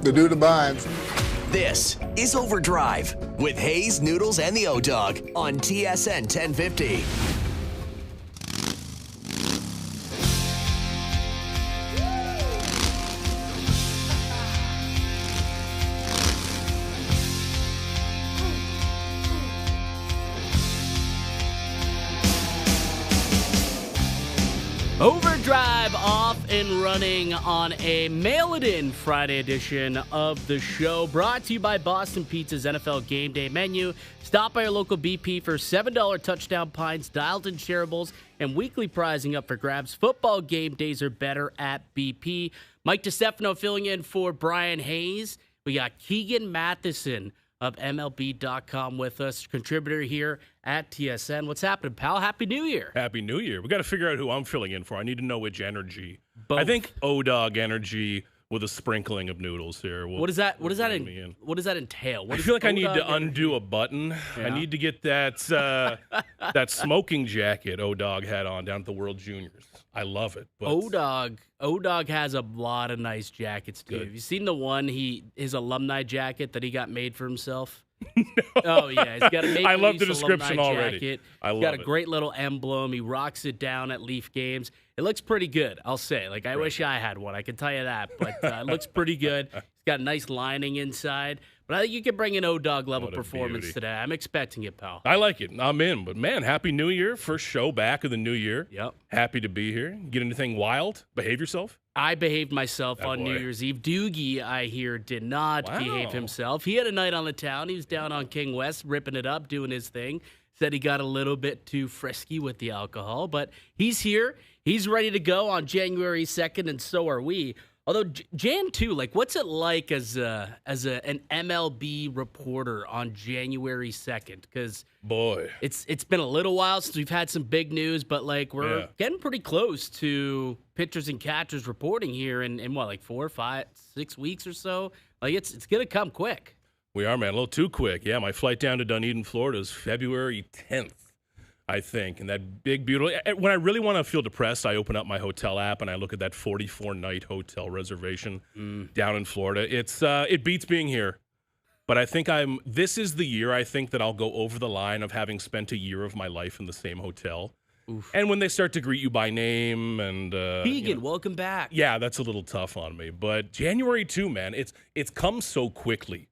The dude abides. This is OverDrive with Hayes, Noodles, and the O-Dog on TSN 1050. OverDrive off and running on a mail-it-in Friday edition of the show, brought to you by Boston Pizza's NFL Game Day menu. Stop by your local BP for $7 touchdown pints, dialed-in shareables, and weekly prizing up for grabs. Football game days are better at BP. Mike DiStefano filling in for Brian Hayes. We got Keegan Matheson of MLB.com with us, contributor here at TSN. What's happening, pal? Happy New Year. Happy New Year. We got to figure out who I'm filling in for. I need to know which energy. Both. I think O-Dog energy with a sprinkling of Noodles here. What does that entail? I feel like I need to undo a button. Yeah. I need to get that that smoking jacket O-Dog had on down at the World Juniors. I love it. But O-Dog has a lot of nice jackets, too. Good. Have you seen the one, his alumni jacket that he got made for himself? No. Oh, yeah. He's got a Maple I love the Leafs description alumni already. jacket. I love He's got a it. great little emblem. He rocks it down at Leaf games. It looks pretty good, I'll say. Like, I wish I had one. I can tell you that. But it looks pretty good. He's got a nice lining inside. But I think you can bring an O-Dog level What a performance beauty. today. I'm expecting it, pal. I like it. I'm in. But, man, Happy New Year. First show back of the new year. Yep. Happy to be here. Get anything wild? Behave yourself? I behaved myself on New boy. Year's Eve. Doogie, I hear, did not Wow. behave himself. He had a night on the town. He was down on King West, ripping it up, doing his thing. Said he got a little bit too frisky with the alcohol, but he's here. He's ready to go on January 2nd, and so are we. Although Jan 2, like, what's it like as an MLB reporter on January 2nd? Because Boy. it's been a little while since we've had some big news, but like we're getting pretty close to pitchers and catchers reporting here in what, like 4, 5, 6 weeks or so. Like it's gonna come quick. We are, man. A little too quick. Yeah, my flight down to Dunedin, Florida is February 10th, I think. And that big, beautiful... When I really want to feel depressed, I open up my hotel app and I look at that 44-night hotel reservation down in Florida. It beats being here. But I think this is the year I think that I'll go over the line of having spent a year of my life in the same hotel. Oof. And when they start to greet you by name and... Keegan, welcome back. Yeah, that's a little tough on me. But January 2, man, it's come so quickly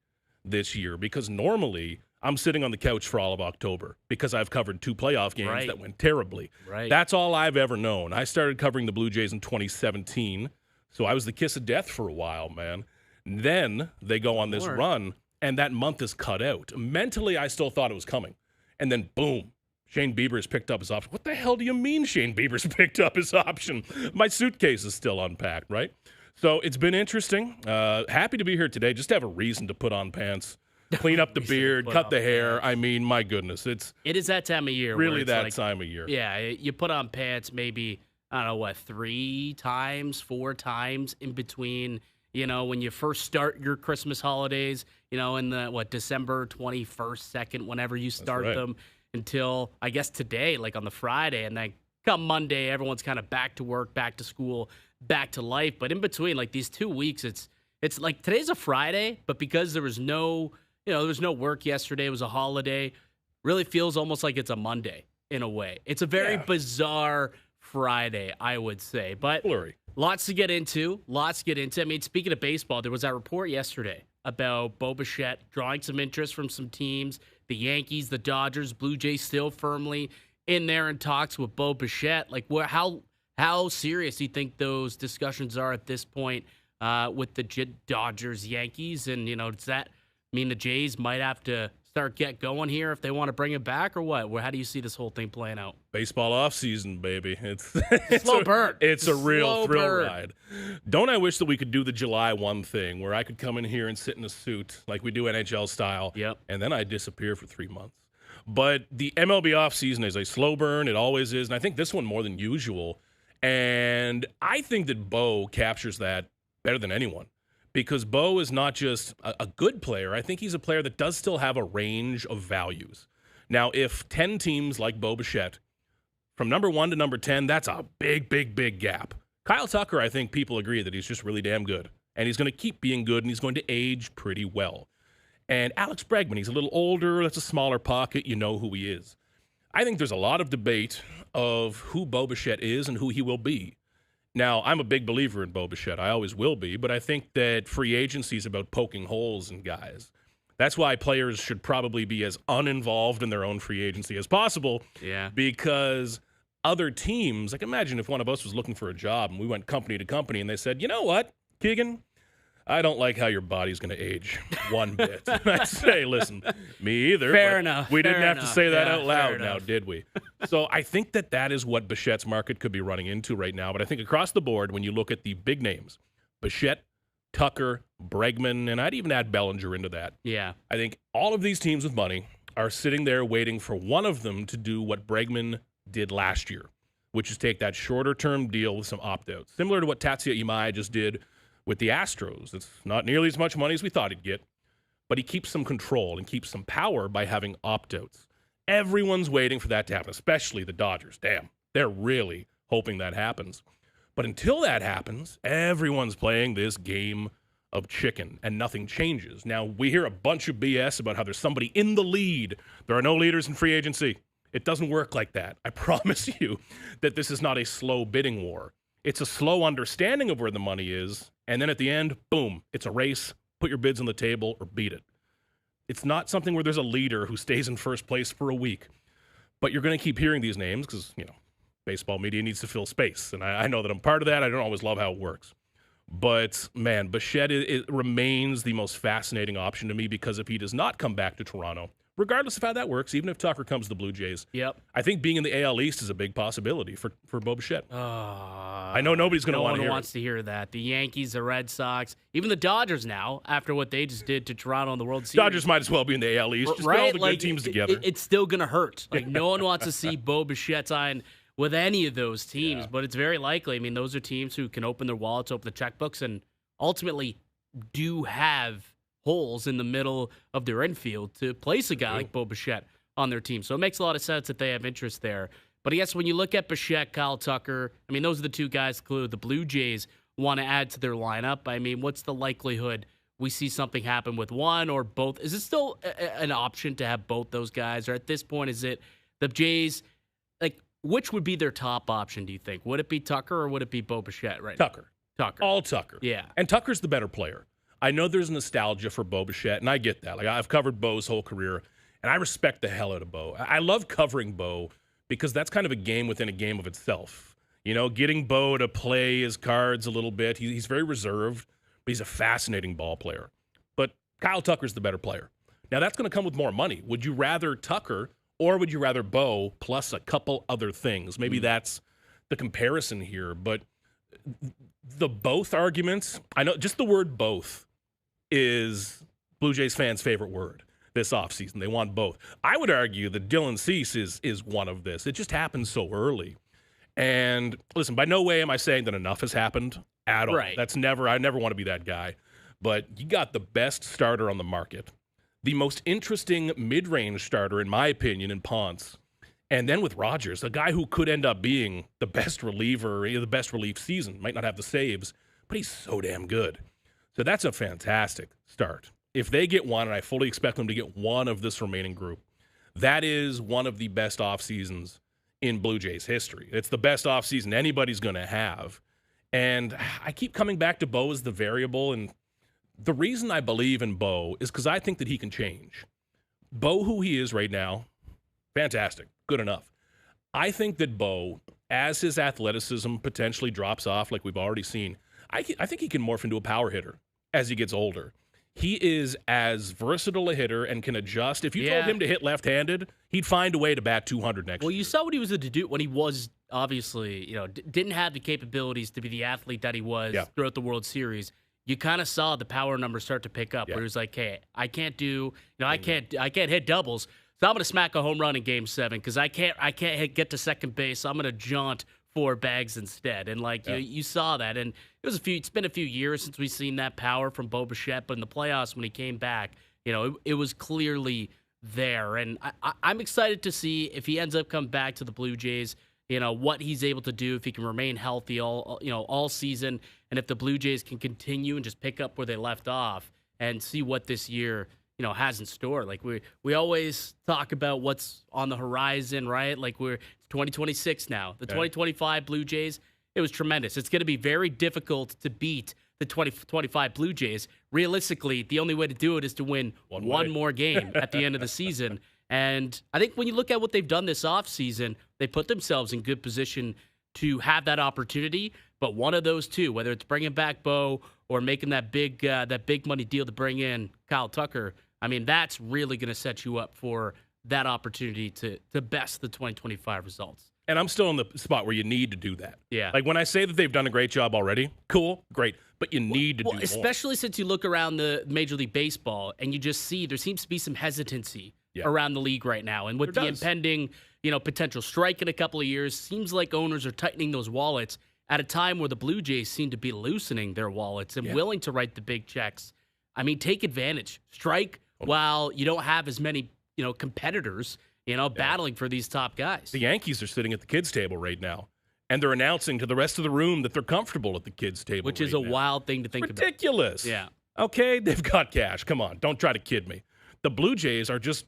this year because normally I'm sitting on the couch for all of October because I've covered 2 playoff games that went terribly. Right. That's all I've ever known. I started covering the Blue Jays in 2017, so I was the kiss of death for a while, man. Then they go on this run, and that month is cut out. Mentally, I still thought it was coming. And then, boom, Shane Bieber's picked up his option. What the hell do you mean Shane Bieber's picked up his option? My suitcase is still unpacked, right? So it's been interesting. Happy to be here today. Just to have a reason to put on pants, clean up the beard, cut the hair. I mean, my goodness, it is that time of year. Really that like, time of year. Yeah, you put on pants maybe, I don't know, what, 3 times, 4 times in between, when you first start your Christmas holidays, in the, December 21st, 2nd, whenever you start them, until, I guess, today, like on the Friday, and then come Monday, everyone's kind of back to work, back to school, back to life. But in between, like these 2 weeks, it's like today's a Friday, but because there was no work yesterday, it was a holiday, really feels almost like it's a Monday in a way. It's a very bizarre Friday, I would say. But Blurry. Lots to get into. I mean, speaking of baseball, there was that report yesterday about Bo Bichette drawing some interest from some teams. The Yankees, the Dodgers, Blue Jays still firmly in there in talks with Bo Bichette. Like, how serious do you think those discussions are at this point with the Dodgers, Yankees? And, does that mean the Jays might have to get going here if they want to bring it back or what? How do you see this whole thing playing out? Baseball off season, baby. It's slow burn. It's a real thrill burn. ride. Don't I wish that we could do the July 1 thing where I could come in here and sit in a suit like we do NHL style, and then I disappear for 3 months. But the MLB off season is a slow burn. It always is, and I think this one more than usual. And I think that Bo captures that better than anyone. Because Bo is not just a good player. I think he's a player that does still have a range of values. Now, if 10 teams like Bo Bichette, from number 1 to number 10, that's a big, big, big gap. Kyle Tucker, I think people agree that he's just really damn good. and he's going to keep being good, and he's going to age pretty well. And Alex Bregman, he's a little older. That's a smaller pocket. You know who he is. I think there's a lot of debate of who Bo Bichette is and who he will be. Now, I'm a big believer in Bo Bichette. I always will be, but I think that free agency is about poking holes in guys. That's why players should probably be as uninvolved in their own free agency as possible. Yeah. Because other teams, like imagine if one of us was looking for a job and we went company to company and they said, you know what, Keegan, I don't like how your body's going to age one bit. I'd say, listen, me either. Fair enough. We didn't fair have enough. to say that Yeah, out loud fair now, enough. did we? So I think that is what Bichette's market could be running into right now. But I think across the board, when you look at the big names, Bichette, Tucker, Bregman, and I'd even add Bellinger into that. Yeah. I think all of these teams with money are sitting there waiting for one of them to do what Bregman did last year, which is take that shorter-term deal with some opt-outs, similar to what Tatsuya Imai just did with the Astros. It's not nearly as much money as we thought he'd get, but he keeps some control and keeps some power by having opt-outs. Everyone's waiting for that to happen, especially the Dodgers. Damn, they're really hoping that happens. But until that happens, everyone's playing this game of chicken, and nothing changes. Now, we hear a bunch of BS about how there's somebody in the lead. There are no leaders in free agency. It doesn't work like that. I promise you that this is not a slow bidding war. It's a slow understanding of where the money is, and then at the end, boom, it's a race. Put your bids on the table or beat it. It's not something where there's a leader who stays in first place for a week. But you're going to keep hearing these names because, baseball media needs to fill space. And I know that I'm part of that. I don't always love how it works. But, man, Bichette it remains the most fascinating option to me because if he does not come back to Toronto, regardless of how that works, even if Tucker comes to the Blue Jays, I think being in the AL East is a big possibility for Bo Bichette. I know nobody's going to want to hear No one wants to hear that. The Yankees, the Red Sox, even the Dodgers now, after what they just did to Toronto in the World Series. Dodgers might as well be in the AL East. Just get all the good teams together. It's still going to hurt. Like, no one wants to see Bo Bichette sign with any of those teams, but it's very likely. I mean, those are teams who can open their wallets, open the checkbooks, and ultimately do have holes in the middle of their infield to place a guy like Bo Bichette on their team. So it makes a lot of sense that they have interest there. But I guess when you look at Bichette, Kyle Tucker, I mean, those are the two guys the Blue Jays want to add to their lineup. I mean, what's the likelihood we see something happen with one or both? Is it still an option to have both those guys? Or at this point, is it the Jays, which would be their top option, do you think? Would it be Tucker or would it be Bo Bichette right now? Tucker. All Tucker. Yeah. And Tucker's the better player. I know there's nostalgia for Bo Bichette, and I get that. Like, I've covered Bo's whole career, and I respect the hell out of Bo. I love covering Bo because that's kind of a game within a game of itself. Getting Bo to play his cards a little bit. He's very reserved, but he's a fascinating ball player. But Kyle Tucker's the better player. Now, that's going to come with more money. Would you rather Tucker or would you rather Bo plus a couple other things? Maybe that's the comparison here, but the both arguments, I know just the word both is Blue Jays fans' favorite word this offseason. They want both. I would argue that Dylan Cease is one of this. It just happened so early. And listen, by no way am I saying that enough has happened at all. Right. I never want to be that guy. But you got the best starter on the market, the most interesting mid-range starter, in my opinion, in Ponce. And then with Rogers, a guy who could end up being the best reliever, the best relief season. Might not have the saves, but he's so damn good. So that's a fantastic start. If they get one, and I fully expect them to get one of this remaining group, that is one of the best off seasons in Blue Jays history. It's the best off season anybody's going to have. And I keep coming back to Bo as the variable, and the reason I believe in Bo is because I think that he can change. Bo, who he is right now, fantastic, good enough. I think that Bo, as his athleticism potentially drops off, like we've already seen, I think he can morph into a power hitter as he gets older. He is as versatile a hitter and can adjust. If you told him to hit left-handed, he'd find a way to bat 200 next year. Well, you saw what he was able to do when he was obviously, didn't have the capabilities to be the athlete that he was throughout the World Series. You kind of saw the power numbers start to pick up where he was like, hey, I can't hit doubles. So I'm going to smack a home run in Game 7 because I can't get to second base. So I'm going to jaunt 4 bags instead. And you saw that. And it's been a few years since we've seen that power from Bo Bichette, but in the playoffs when he came back, it was clearly there. And I'm excited to see if he ends up coming back to the Blue Jays, what he's able to do, if he can remain healthy all season. And if the Blue Jays can continue and just pick up where they left off and see what this year, has in store. Like we always talk about what's on the horizon, right? Like it's 2026 now. The 2025 Blue Jays, it was tremendous. It's going to be very difficult to beat the 2025 Blue Jays. Realistically, the only way to do it is to win one more game at the end of the season. And I think when you look at what they've done this offseason, they put themselves in good position to have that opportunity. But one of those two, whether it's bringing back Bo or making that big money deal to bring in Kyle Tucker, I mean, that's really going to set you up for that opportunity to best the 2025 results. And I'm still in the spot where you need to do that. Yeah. Like when I say that they've done a great job already, cool, great. But you need to do more. Especially since you look around the Major League Baseball and you just see there seems to be some hesitancy around the league right now. And with the impending, potential strike in a couple of years, seems like owners are tightening those wallets at a time where the Blue Jays seem to be loosening their wallets and willing to write the big checks. I mean, take advantage. Strike while you don't have as many, competitors, battling for these top guys. The Yankees are sitting at the kids' table right now, and they're announcing to the rest of the room that they're comfortable at the kids' table. Which is a wild thing to think about. Ridiculous. Yeah. Okay, they've got cash. Come on, don't try to kid me. The Blue Jays are just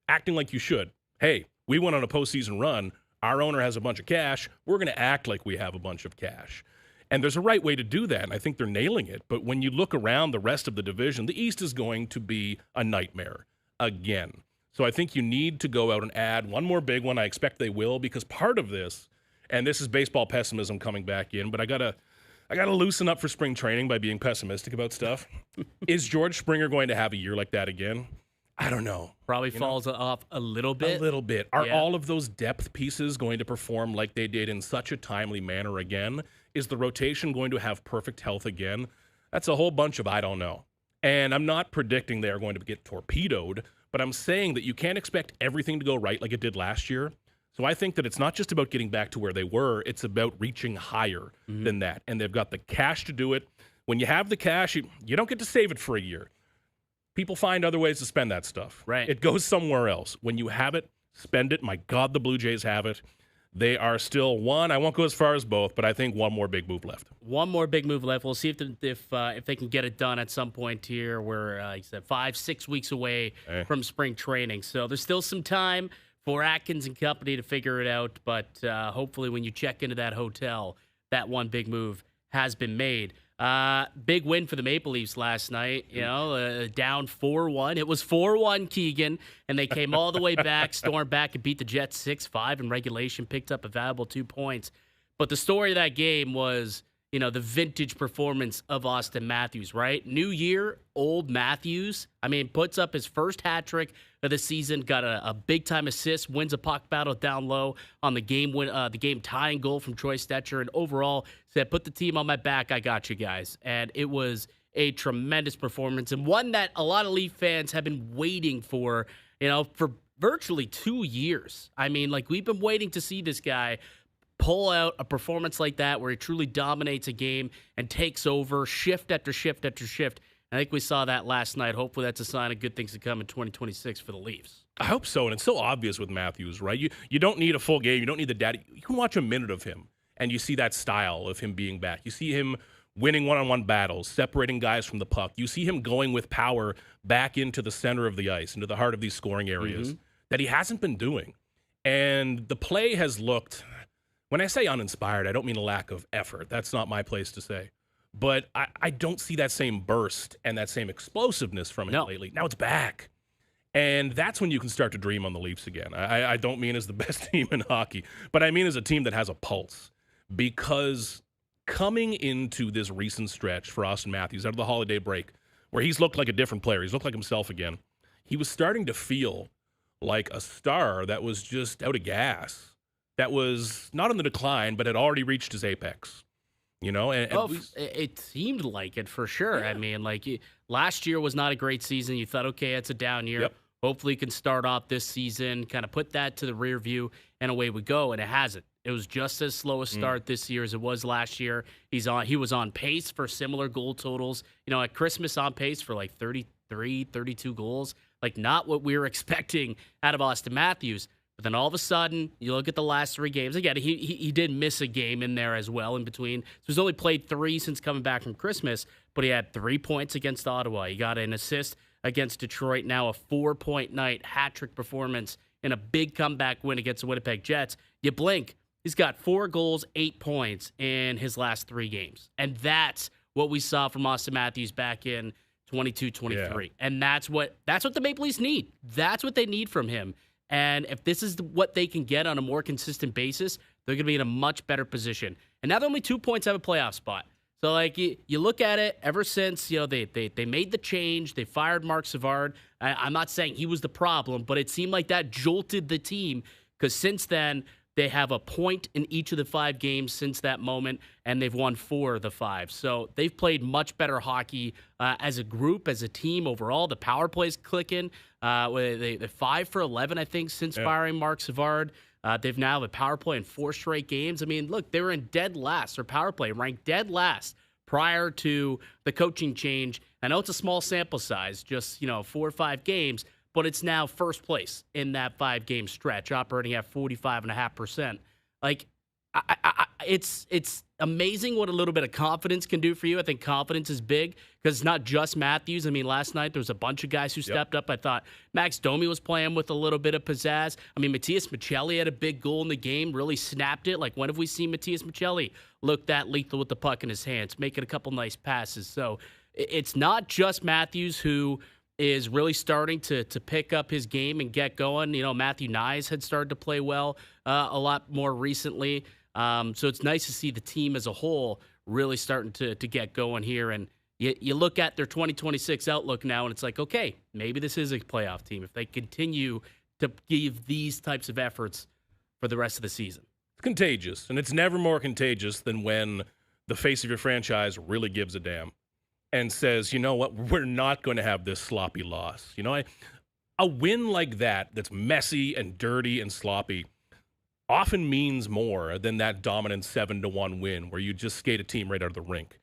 acting like you should. Hey, we went on a postseason run. Our owner has a bunch of cash. We're going to act like we have a bunch of cash. And there's a right way to do that, and I think they're nailing it. But when you look around the rest of the division, the East is going to be a nightmare again. So I think you need to go out and add one more big one. I expect they will, because part of this, and this is baseball pessimism coming back in, but I gotta loosen up for spring training by being pessimistic about stuff. Is George Springer going to have a year like that again? I don't know. Probably falls off a little bit. A little bit. Are all of those depth pieces going to perform like they did in such a timely manner again? Is the rotation going to have perfect health again? That's a whole bunch of I don't know. And I'm not predicting they are going to get torpedoed, but I'm saying that you can't expect everything to go right like it did last year. So I think that it's not just about getting back to where they were. It's about reaching higher than that. And they've got the cash to do it. When you have the cash, you don't get to save it for a year. People find other ways to spend that stuff. Right. It goes somewhere else. When you have it, spend it. My God, the Blue Jays have it. They are still one. I won't go as far as both, but I think one more big move left. One more big move left. We'll see if they can get it done at some point here. We're, like I said, 5-6 weeks away from spring training. So there's still some time for Atkins and company to figure it out. But hopefully when you check into that hotel, that one big move has been made. Big win for the Maple Leafs last night, down 4-1. It was 4-1, Keegan, and they came all the way back, stormed back, and beat the Jets 6-5 in regulation, picked up a valuable 2 points. But the story of that game was, the vintage performance of Auston Matthews, right? New year, old Matthews. I mean, puts up his first hat trick of the season, got a big-time assist, wins a puck battle down low on the game tying goal from Troy Stecher, and overall said, put the team on my back, I got you guys. And it was a tremendous performance, and one that a lot of Leaf fans have been waiting for, for virtually 2 years. I mean, we've been waiting to see this guy pull out a performance like that where he truly dominates a game and takes over shift after shift after shift. I think we saw that last night. Hopefully that's a sign of good things to come in 2026 for the Leafs. I hope so, and it's so obvious with Matthews, right? You don't need a full game. You don't need the data. You can watch a minute of him, and you see that style of him being back. You see him winning one-on-one battles, separating guys from the puck. You see him going with power back into the center of the ice, into the heart of these scoring areas that he hasn't been doing. And the play has looked... When I say uninspired, I don't mean a lack of effort. That's not my place to say. But I don't see that same burst and that same explosiveness from him lately. Now it's back. And that's when you can start to dream on the Leafs again. I don't mean as the best team in hockey, but I mean as a team that has a pulse. Because coming into this recent stretch for Auston Matthews out of the holiday break, where he's looked like a different player, he's looked like himself again, he was starting to feel like a star that was just out of gas. That was not on the decline, but had already reached his apex, it seemed like it for sure. Yeah. I mean, last year was not a great season. You thought, okay, it's a down year. Yep. Hopefully he can start off this season, kind of put that to the rear view, and away we go. And it hasn't. It was just as slow a start this year as it was last year. He was on pace for similar goal totals. At Christmas on pace for 33, 32 goals. Not what we were expecting out of Auston Matthews. But then all of a sudden, you look at the last 3 games. Again, he did miss a game in there as well in between. So he's only played 3 since coming back from Christmas, but he had 3 points against Ottawa. He got an assist against Detroit, now a 4-point night, hat-trick performance in a big comeback win against the Winnipeg Jets. You blink, he's got 4 goals, 8 points in his last 3 games. And that's what we saw from Austin Matthews back in 22-23. Yeah. And that's what the Maple Leafs need. That's what they need from him. And if this is what they can get on a more consistent basis, they're going to be in a much better position. And now they're only 2 points out of a playoff spot. So, like, you look at it, ever since, they made the change, they fired Marc Savard. I'm not saying he was the problem, but it seemed like that jolted the team, because since then, they have a point in each of the 5 games since that moment, and they've won 4 of the 5. So they've played much better hockey as a group, as a team overall. The power play's clicking. They're 5 for 11, I think, since firing Marc Savard. They've now have a power play in 4 straight games. I mean, look, they were in dead last. Their power play ranked dead last prior to the coaching change. I know it's a small sample size, just 4 or 5 games, but it's now first place in that 5-game stretch, operating at 45.5%. Like, it's amazing what a little bit of confidence can do for you. I think confidence is big because it's not just Matthews. I mean, last night there was a bunch of guys who stepped up. I thought Max Domi was playing with a little bit of pizzazz. I mean, Matias Maccelli had a big goal in the game, really snapped it. Like, when have we seen Matias Maccelli look that lethal with the puck in his hands, making a couple nice passes? So it's not just Matthews who is really starting to pick up his game and get going. Matthew Nyes had started to play well a lot more recently. So it's nice to see the team as a whole really starting to get going here. And you look at their 2026 outlook now, and it's like, okay, maybe this is a playoff team if they continue to give these types of efforts for the rest of the season. It's contagious, and it's never more contagious than when the face of your franchise really gives a damn and says, you know what, we're not going to have this sloppy loss. A win like that's messy and dirty and sloppy often means more than that dominant 7-1 win where you just skate a team right out of the rink.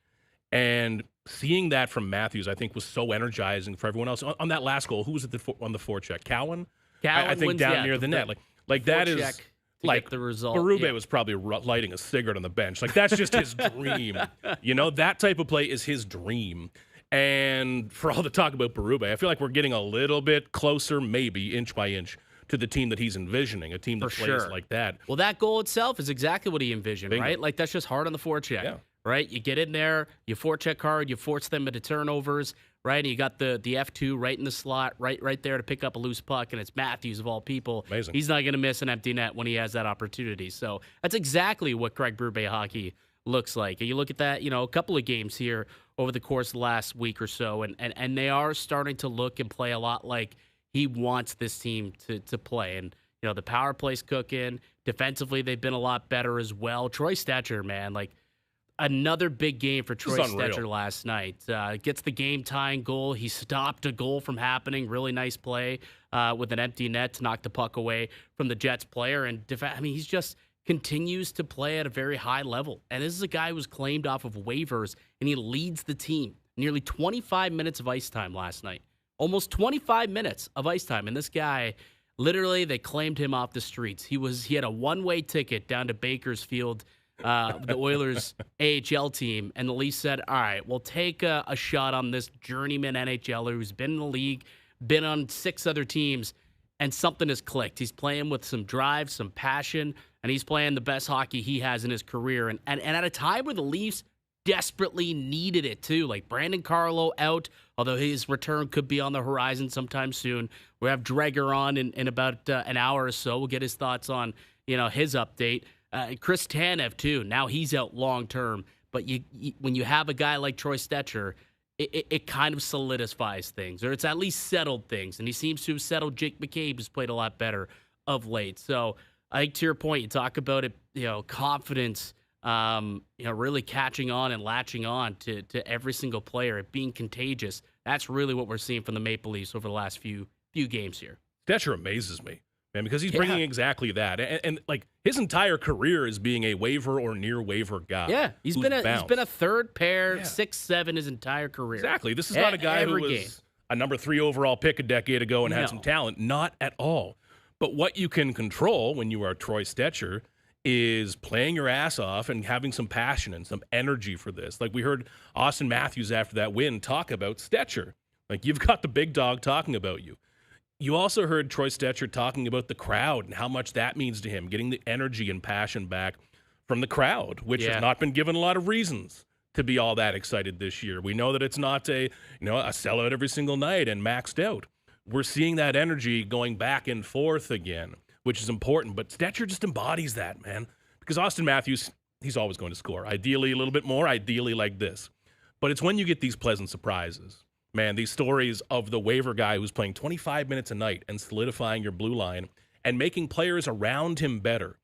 And seeing that from Matthews, I think, was so energizing for everyone else. On that last goal, who was it on the forecheck? Cowan? I think wins, down near the net. Like that is like the result. Berube was probably lighting a cigarette on the bench. Like, that's just his dream. That type of play is his dream. And for all the talk about Berube, I feel like we're getting a little bit closer, maybe inch by inch, to the team that he's envisioning, a team that plays like that. Well, that goal itself is exactly what he envisioned, Bingo. Right? Like, that's just hard on the forecheck, right? You get in there, you forecheck hard, you force them into turnovers, right? And you got the F2 right in the slot, right there to pick up a loose puck, and it's Matthews of all people. Amazing. He's not going to miss an empty net when he has that opportunity. So that's exactly what Craig Berube hockey looks like. And you look at that, a couple of games here over the course of the last week or so, and they are starting to look and play a lot like he wants this team to play. And, the power play's cooking. Defensively, they've been a lot better as well. Troy Stecher, man, like, another big game for Troy Stecher last night. Gets the game-tying goal. He stopped a goal from happening. Really nice play with an empty net to knock the puck away from the Jets player. And, he's just continues to play at a very high level. And this is a guy who was claimed off of waivers, and he leads the team. Nearly 25 minutes of ice time last night. Almost 25 minutes of ice time. And this guy, literally, they claimed him off the streets. He had a one-way ticket down to Bakersfield, the Oilers AHL team, and the Leafs said, all right, we'll take a shot on this journeyman NHLer who's been in the league, been on 6 other teams, and something has clicked. He's playing with some drive, some passion, and he's playing the best hockey he has in his career. And at a time where the Leafs desperately needed it too. Like, Brandon Carlo out, although his return could be on the horizon sometime soon. We have Dreger on in about an hour or so. We'll get his thoughts on his update. Chris Tanev too. Now he's out long term. But when you have a guy like Troy Stecher, it kind of solidifies things, or it's at least settled things. And he seems to have settled Jake McCabe, who's played a lot better of late. So I think, to your point, you talk about it, confidence. Really catching on and latching on to every single player, it being contagious. That's really what we're seeing from the Maple Leafs over the last few games here. Stecher amazes me, man, because he's bringing exactly that. And like, his entire career is being a waiver or near waiver guy. Yeah, he's been a third pair, 6'7" his entire career. Exactly. This is not a guy who was a number 3 overall pick a decade ago and had some talent. Not at all. But what you can control when you are Troy Stecher is playing your ass off and having some passion and some energy for this. Like we heard Austin Matthews after that win talk about Stecher. Like you've got the big dog talking about you. You also heard Troy Stecher talking about the crowd and how much that means to him, getting the energy and passion back from the crowd, which has not been given a lot of reasons to be all that excited this year. We know that it's not a sellout every single night and maxed out. We're seeing that energy going back and forth again, which is important. But Stecher just embodies that, man. Because Austin Matthews, he's always going to score. Ideally a little bit more, ideally like this. But it's when you get these pleasant surprises. Man, these stories of the waiver guy who's playing 25 minutes a night and solidifying your blue line and making players around him better.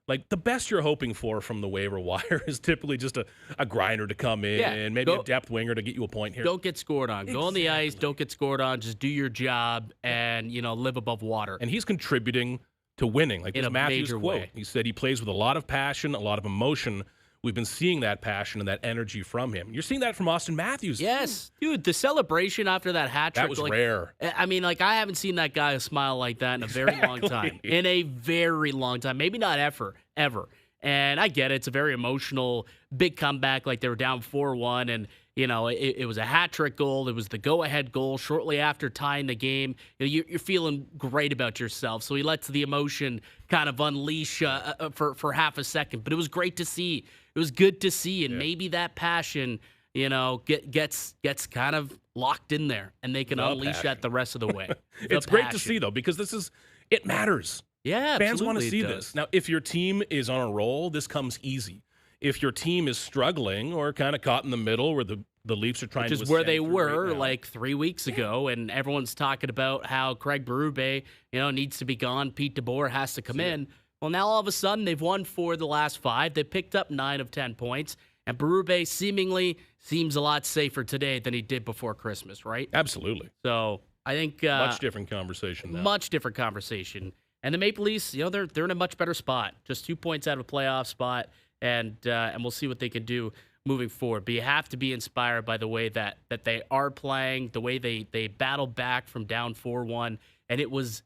Like, the best you're hoping for from the waiver wire is typically just a grinder to come in and maybe a depth winger to get you a point here. Don't get scored on. Go on the ice, don't get scored on. Just do your job and, live above water. And he's contributing to winning. Like, in a Matthews major quote. way. He said he plays with a lot of passion, a lot of emotion. We've been seeing that passion and that energy from him. You're seeing that from Austin Matthews. Yes. Dude, the celebration after that hat trick. That was rare. I mean, I haven't seen that guy smile like that in a very long time. In a very long time. Maybe not ever. And I get it. It's a very emotional, big comeback. Like, they were down 4-1, and, it was a hat trick goal. It was the go-ahead goal shortly after tying the game. You're feeling great about yourself. So he lets the emotion kind of unleash for half a second. But it was great to see. It was good to see. And maybe that passion, gets kind of locked in there, and they can unleash that the rest of the way. It's great to see, though, because it matters. Yeah, fans want to see this. this. Now, if your team is on a roll, this comes easy. If your team is struggling or kind of caught in the middle where the Leafs are trying to Which is where they were right like 3 weeks ago, and everyone's talking about how Craig Berube, needs to be gone. Pete DeBoer has to come in. Well, now all of a sudden they've won 4 of the last 5. They picked up 9 of 10 points, and Berube seemingly seems a lot safer today than he did before Christmas, right? Absolutely. So I think much different conversation now. Much different conversation. And the Maple Leafs, they're in a much better spot. Just 2 points out of a playoff spot, and we'll see what they can do moving forward. But you have to be inspired by the way that they are playing, the way they battled back from down 4-1, and it was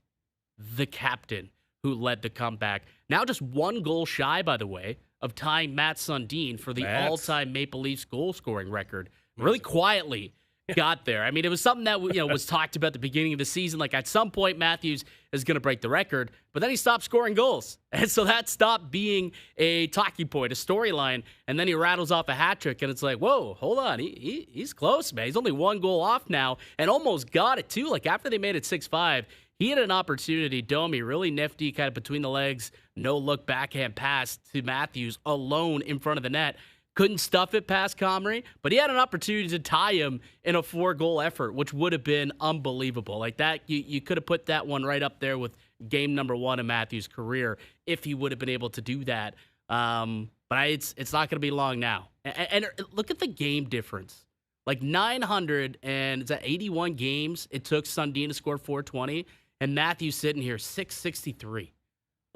the captain who led the comeback. Now just 1 goal shy, by the way, of tying Matt Sundin for the all-time Maple Leafs goal-scoring record. Really quietly got there. I mean, it was something that was talked about at the beginning of the season. Like, at some point, Matthews is going to break the record, but then he stopped scoring goals. And so that stopped being a talking point, a storyline, and then he rattles off a hat trick, and it's like, whoa, hold on. He's close, man. He's only 1 goal off now, and almost got it, too. Like, after they made it 6-5, he had an opportunity. Domi, really nifty, kind of between the legs, no-look backhand pass to Matthews alone in front of the net. Couldn't stuff it past Comrie, but he had an opportunity to tie him in a 4-goal effort, which would have been unbelievable. Like that, you could have put that one right up there with game number 1 in Matthews' career if he would have been able to do that. But it's not going to be long now. And look at the game difference. Like 900 and it's at 81 games. It took Sundin to score 420, and Matthews sitting here 663.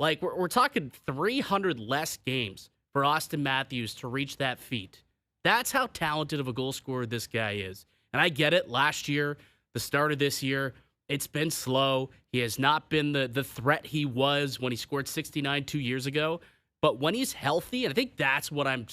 Like we're talking 300 less games for Austin Matthews to reach that feat. That's how talented of a goal scorer this guy is. And I get it. Last year, the start of this year, it's been slow. He has not been the threat he was when he scored 69 2 years ago. But when he's healthy, and I think that's what I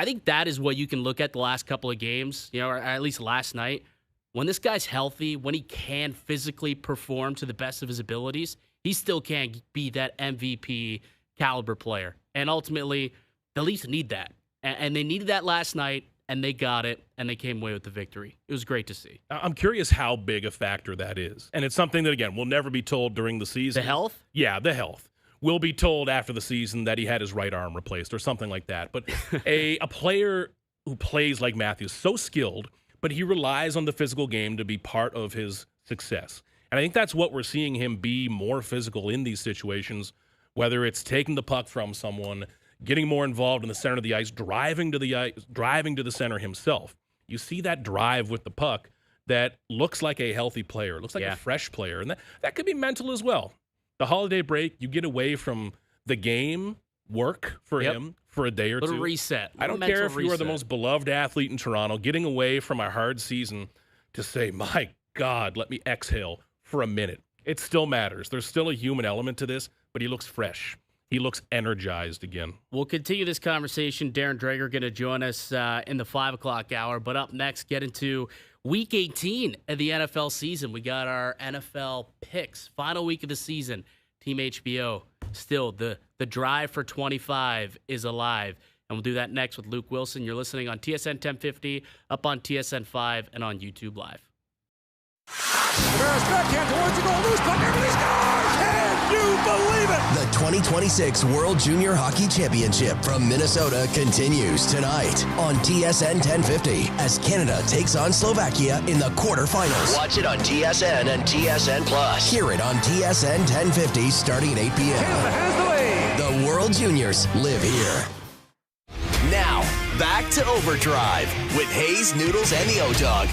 think that is what you can look at the last couple of games, or at least last night. When this guy's healthy, when he can physically perform to the best of his abilities, he still can be that MVP caliber player. And ultimately, the Leafs need that. And they needed that last night, and they got it, and they came away with the victory. It was great to see. I'm curious how big a factor that is. And it's something that, again, we'll never be told during the season. The health? Yeah, the health. We'll be told after the season that he had his right arm replaced or something like that. But a player who plays like Matthews, so skilled, but he relies on the physical game to be part of his success. And I think that's what we're seeing him be more physical in these situations, whether it's taking the puck from someone, getting more involved in the center of the ice, driving to the center himself. You see that drive with the puck that looks like a healthy player, looks like a fresh player. And that could be mental as well. The holiday break, you get away from the game work for him for a day or two. Little reset. I don't care if you are the most beloved athlete in Toronto, getting away from a hard season to say, my God, let me exhale for a minute. it still matters. There's still a human element to this, but he looks fresh. He looks energized again. We'll continue this conversation. Darren Dreger going to join us in the 5 o'clock hour. But up next, get into Week 18 of the NFL season. We got our NFL picks. Final week of the season. Team HBO, still, the drive for 25 is alive. And we'll do that next with Luke Willson. You're listening on TSN 1050, up on TSN 5, and on YouTube Live. Tavares backhand towards the goal. Loose puck. Everything scores! Can you believe it? The 2026 World Junior Hockey Championship from Minnesota continues tonight on TSN 1050 as Canada takes on Slovakia in the quarterfinals. Watch it on TSN and TSN Plus. Hear it on TSN 1050 starting at 8 p.m. Canada has the lead. The World Juniors live here. Now, back to OverDrive with Hayes, Noodles, and the O-Dog.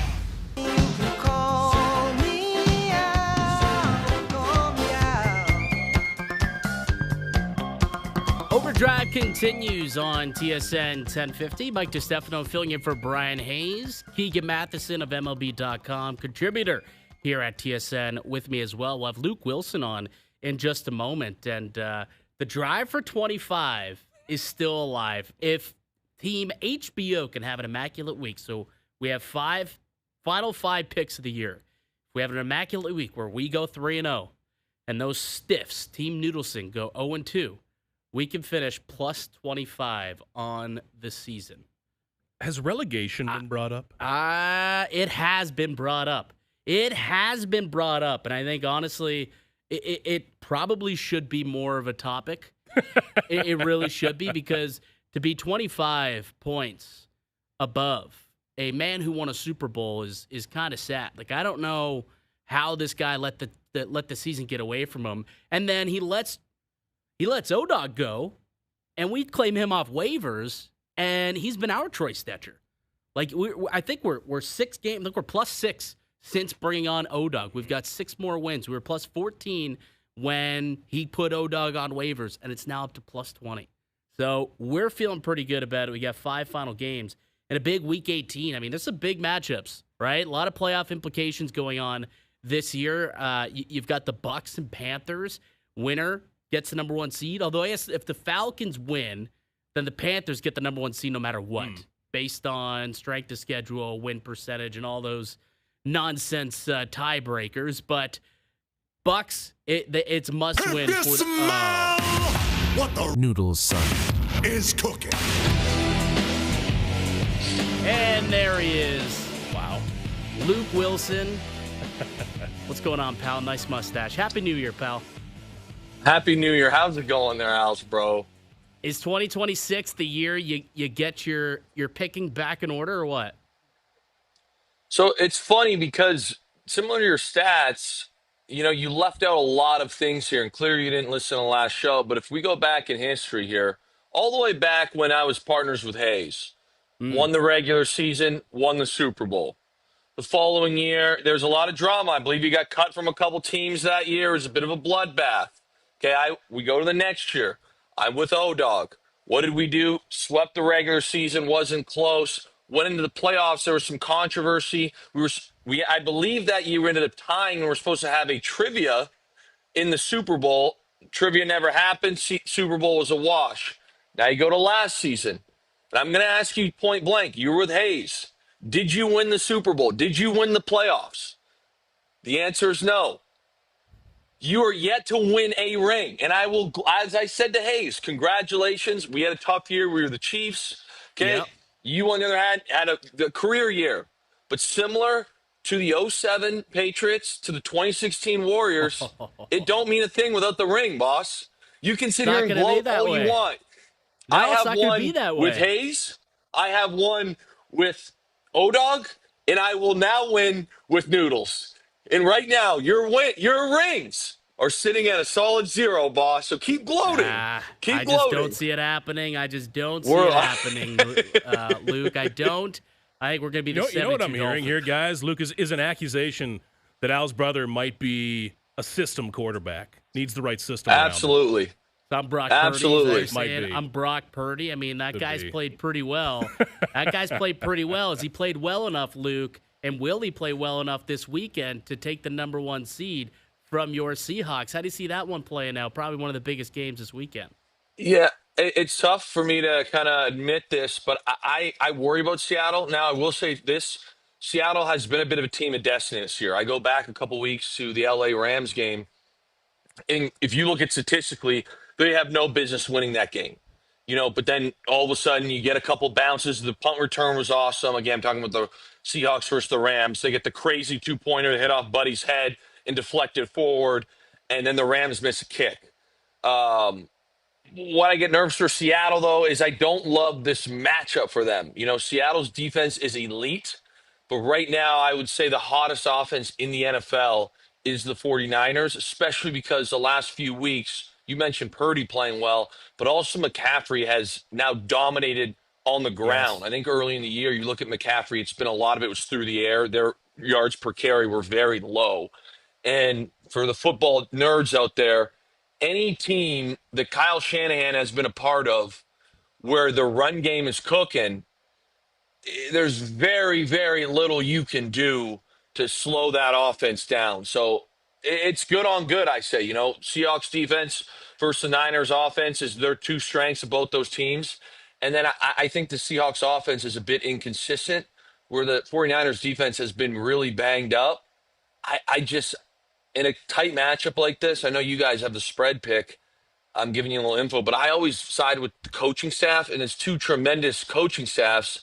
OverDrive continues on TSN 1050. Mike DiStefano filling in for Brian Hayes. Keegan Matheson of MLB.com, contributor here at TSN with me as well. We'll have Luke Willson on in just a moment. And the drive for 25 is still alive. If Team HBO can have an immaculate week, so we have final five picks of the year. If we have an immaculate week where we go 3-0, and those stiffs, Team Noodleson, go 0-2, we can finish plus 25 on the season. Has relegation been brought up? It has been brought up. It has been brought up, and I think, honestly, it probably should be more of a topic. It really should be, because to be 25 points above a man who won a Super Bowl is kind of sad. Like, I don't know how this guy let the season get away from him, and then he lets O-Dog go, and we claim him off waivers, and he's been our Troy Stecher. Like, I think we're 6 games. Look, we're plus 6 since bringing on O-Dog. We've got 6 more wins. We were plus 14 when he put O-Dog on waivers, and it's now up to plus 20. So we're feeling pretty good about it. We got 5 final games and a big Week 18. I mean, there's some big matchups, right? A lot of playoff implications going on this year. You've got the Bucs and Panthers. Winner gets the number 1 seed. Although I guess if the Falcons win, then the Panthers get the number 1 seed no matter what, based on strength of schedule, win percentage, and all those nonsense tiebreakers. But Bucs, it's must win. What the Noodles son is cooking? And there he is. Wow. Luke Willson. What's going on, pal? Nice mustache. Happy New Year, pal. Happy New Year. How's it going there, Alice, bro? Is 2026 the year you get your picking back in order, or what? So it's funny because similar to your stats, you left out a lot of things here, and clearly you didn't listen to the last show. But if we go back in history here, all the way back when I was partners with Hayes, won the regular season, won the Super Bowl. The following year, there's a lot of drama. I believe you got cut from a couple teams that year. It was a bit of a bloodbath. Okay, we go to the next year. I'm with O-Dog. What did we do? Swept the regular season, wasn't close. Went into the playoffs. There was some controversy. I believe that year we ended up tying, and we're supposed to have a trivia in the Super Bowl. Trivia never happened. Super Bowl was a wash. Now you go to last season. And I'm going to ask you point blank. You were with Hayes. Did you win the Super Bowl? Did you win the playoffs? The answer is no. You are yet to win a ring. And I will, as I said to Hayes, congratulations. We had a tough year. We were the Chiefs. Okay. Yep. You, on the other hand, had a career year. But similar to the 07 Patriots, to the 2016 Warriors, it don't mean a thing without the ring, boss. You can sit here and gloat all you want. No, I have one with Hayes. I have one with O-Dog. And I will now win with Noodles. And right now, your rings are sitting at a solid 0, boss. So keep gloating. Keep gloating. I just don't see it happening. I just don't see it happening, Luke. I don't. I think we're going to be the 7-2 You know what I'm hearing here, guys? Luke, is an accusation that Al's brother might be a system quarterback. Needs the right system. Absolutely. So I'm Brock Absolutely. Purdy. I'm Brock Purdy. I mean, that guy's played pretty well. That guy's played pretty well. Has he played well enough, Luke? And will he play well enough this weekend to take the number 1 seed from your Seahawks. How do you see that one playing out? Probably one of the biggest games this weekend. Yeah, it's tough for me to kind of admit this, but I worry about Seattle. Now, I will say this. Seattle has been a bit of a team of destiny this year. I go back a couple weeks to the LA Rams game, and if you look at statistically, they have no business winning that game. But then all of a sudden you get a couple bounces. The punt return was awesome. Again, I'm talking about the Seahawks versus the Rams. They get the crazy two-pointer to hit off Buddy's head and deflect it forward, and then the Rams miss a kick. What I get nervous for Seattle, though, is I don't love this matchup for them. Seattle's defense is elite, but right now I would say the hottest offense in the NFL is the 49ers, especially because the last few weeks, you mentioned Purdy playing well, but also McCaffrey has now dominated on the ground. Yes. I think early in the year, you look at McCaffrey, it's been a lot of it was through the air. Their yards per carry were very low. And for the football nerds out there, any team that Kyle Shanahan has been a part of where the run game is cooking, there's very, very little you can do to slow that offense down. So it's good on good, I say. Seahawks defense versus the Niners offense is their two strengths of both those teams. And then I think the Seahawks offense is a bit inconsistent, where the 49ers defense has been really banged up. I just, in a tight matchup like this, I know you guys have the spread pick. I'm giving you a little info, but I always side with the coaching staff, and it's two tremendous coaching staffs.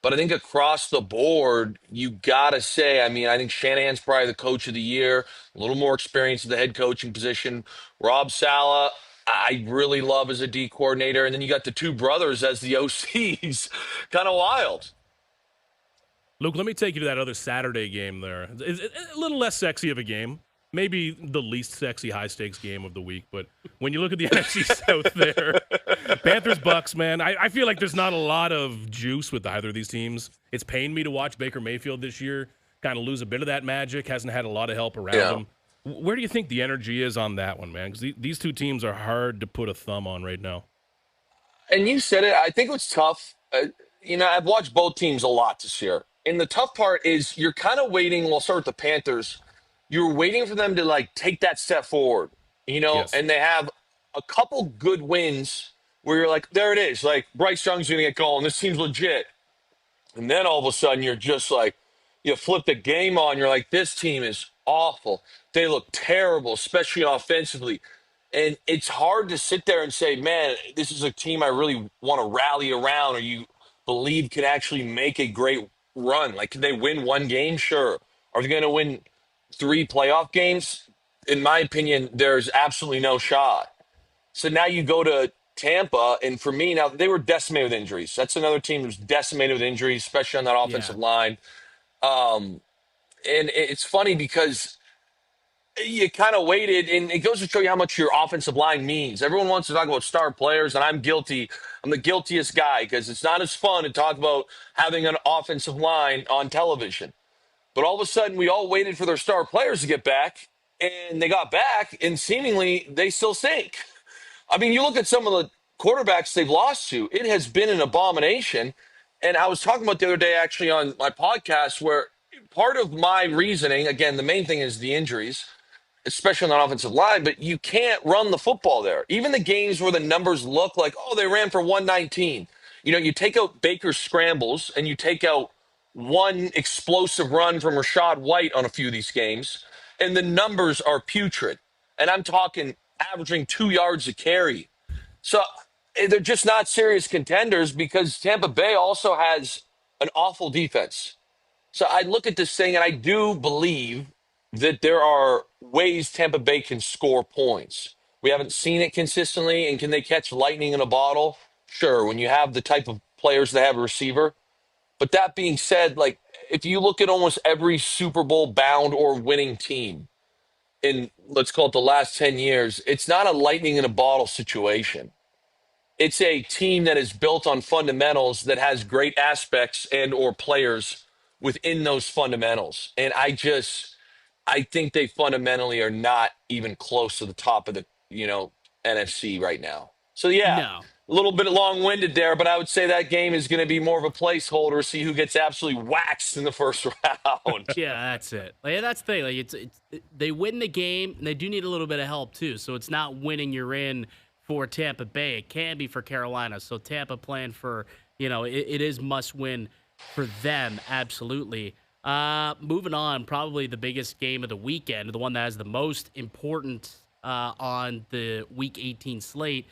But I think across the board, you got to say, I think Shanahan's probably the coach of the year, a little more experience at the head coaching position. Rob Saleh, I really love as a D coordinator. And then you got the two brothers as the OCs. Kind of wild. Luke, let me take you to that other Saturday game there. It's a little less sexy of a game. Maybe the least sexy high-stakes game of the week. But when you look at the NFC South there, Panthers-Bucks, man, I feel like there's not a lot of juice with either of these teams. It's pained me to watch Baker Mayfield this year kind of lose a bit of that magic. Hasn't had a lot of help around him. Where do you think the energy is on that one, man? Because these two teams are hard to put a thumb on right now. And you said it. I think it's tough. I've watched both teams a lot this year. And the tough part is you're kind of waiting. We'll start with the Panthers. You're waiting for them to take that step forward, Yes. and they have a couple good wins where you're like, there it is. Like Bryce Young's going to get going. This team's legit. And then all of a sudden you're just like, you flip the game on. You're like, this team is awful. They look terrible, especially offensively. And it's hard to sit there and say, man, this is a team I really want to rally around, or you believe can actually make a great run. Like, can they win one game? Sure. Are they going to win 3 playoff games? In my opinion, there's absolutely no shot. So now you go to Tampa, and for me, now they were decimated with injuries. That's another team who's decimated with injuries, especially on that offensive line. And it's funny because you kind of waited, and it goes to show you how much your offensive line means. Everyone wants to talk about star players, and I'm guilty. I'm the guiltiest guy because it's not as fun to talk about having an offensive line on television. But all of a sudden, we all waited for their star players to get back, and they got back, and seemingly they still stink. I mean, you look at some of the quarterbacks they've lost to, it has been an abomination. And I was talking about the other day, actually, on my podcast, where part of my reasoning, again, the main thing is the injuries, especially on the offensive line, but you can't run the football there. Even the games where the numbers look like, oh, they ran for 119. You take out Baker's scrambles and you take out one explosive run from Rashad White on a few of these games, and the numbers are putrid. And I'm talking averaging 2 yards a carry. So they're just not serious contenders because Tampa Bay also has an awful defense. So I look at this thing and I do believe that there are ways Tampa Bay can score points. We haven't seen it consistently, and can they catch lightning in a bottle? Sure, when you have the type of players that have a receiver. But that being said, if you look at almost every Super Bowl bound or winning team in, let's call it the last 10 years, it's not a lightning in a bottle situation. It's a team that is built on fundamentals that has great aspects and or players within those fundamentals. And I think they fundamentally are not even close to the top of the, NFC right now. So, yeah, A little bit long-winded there, but I would say that game is going to be more of a placeholder. See who gets absolutely waxed in the first round. Yeah, that's it. Like, that's the thing. Like they win the game, and they do need a little bit of help too. So it's not winning you're in for Tampa Bay. It can be for Carolina. So Tampa playing for it is must win for them absolutely. Moving on, probably the biggest game of the weekend, the one that has the most important on the Week 18 slate.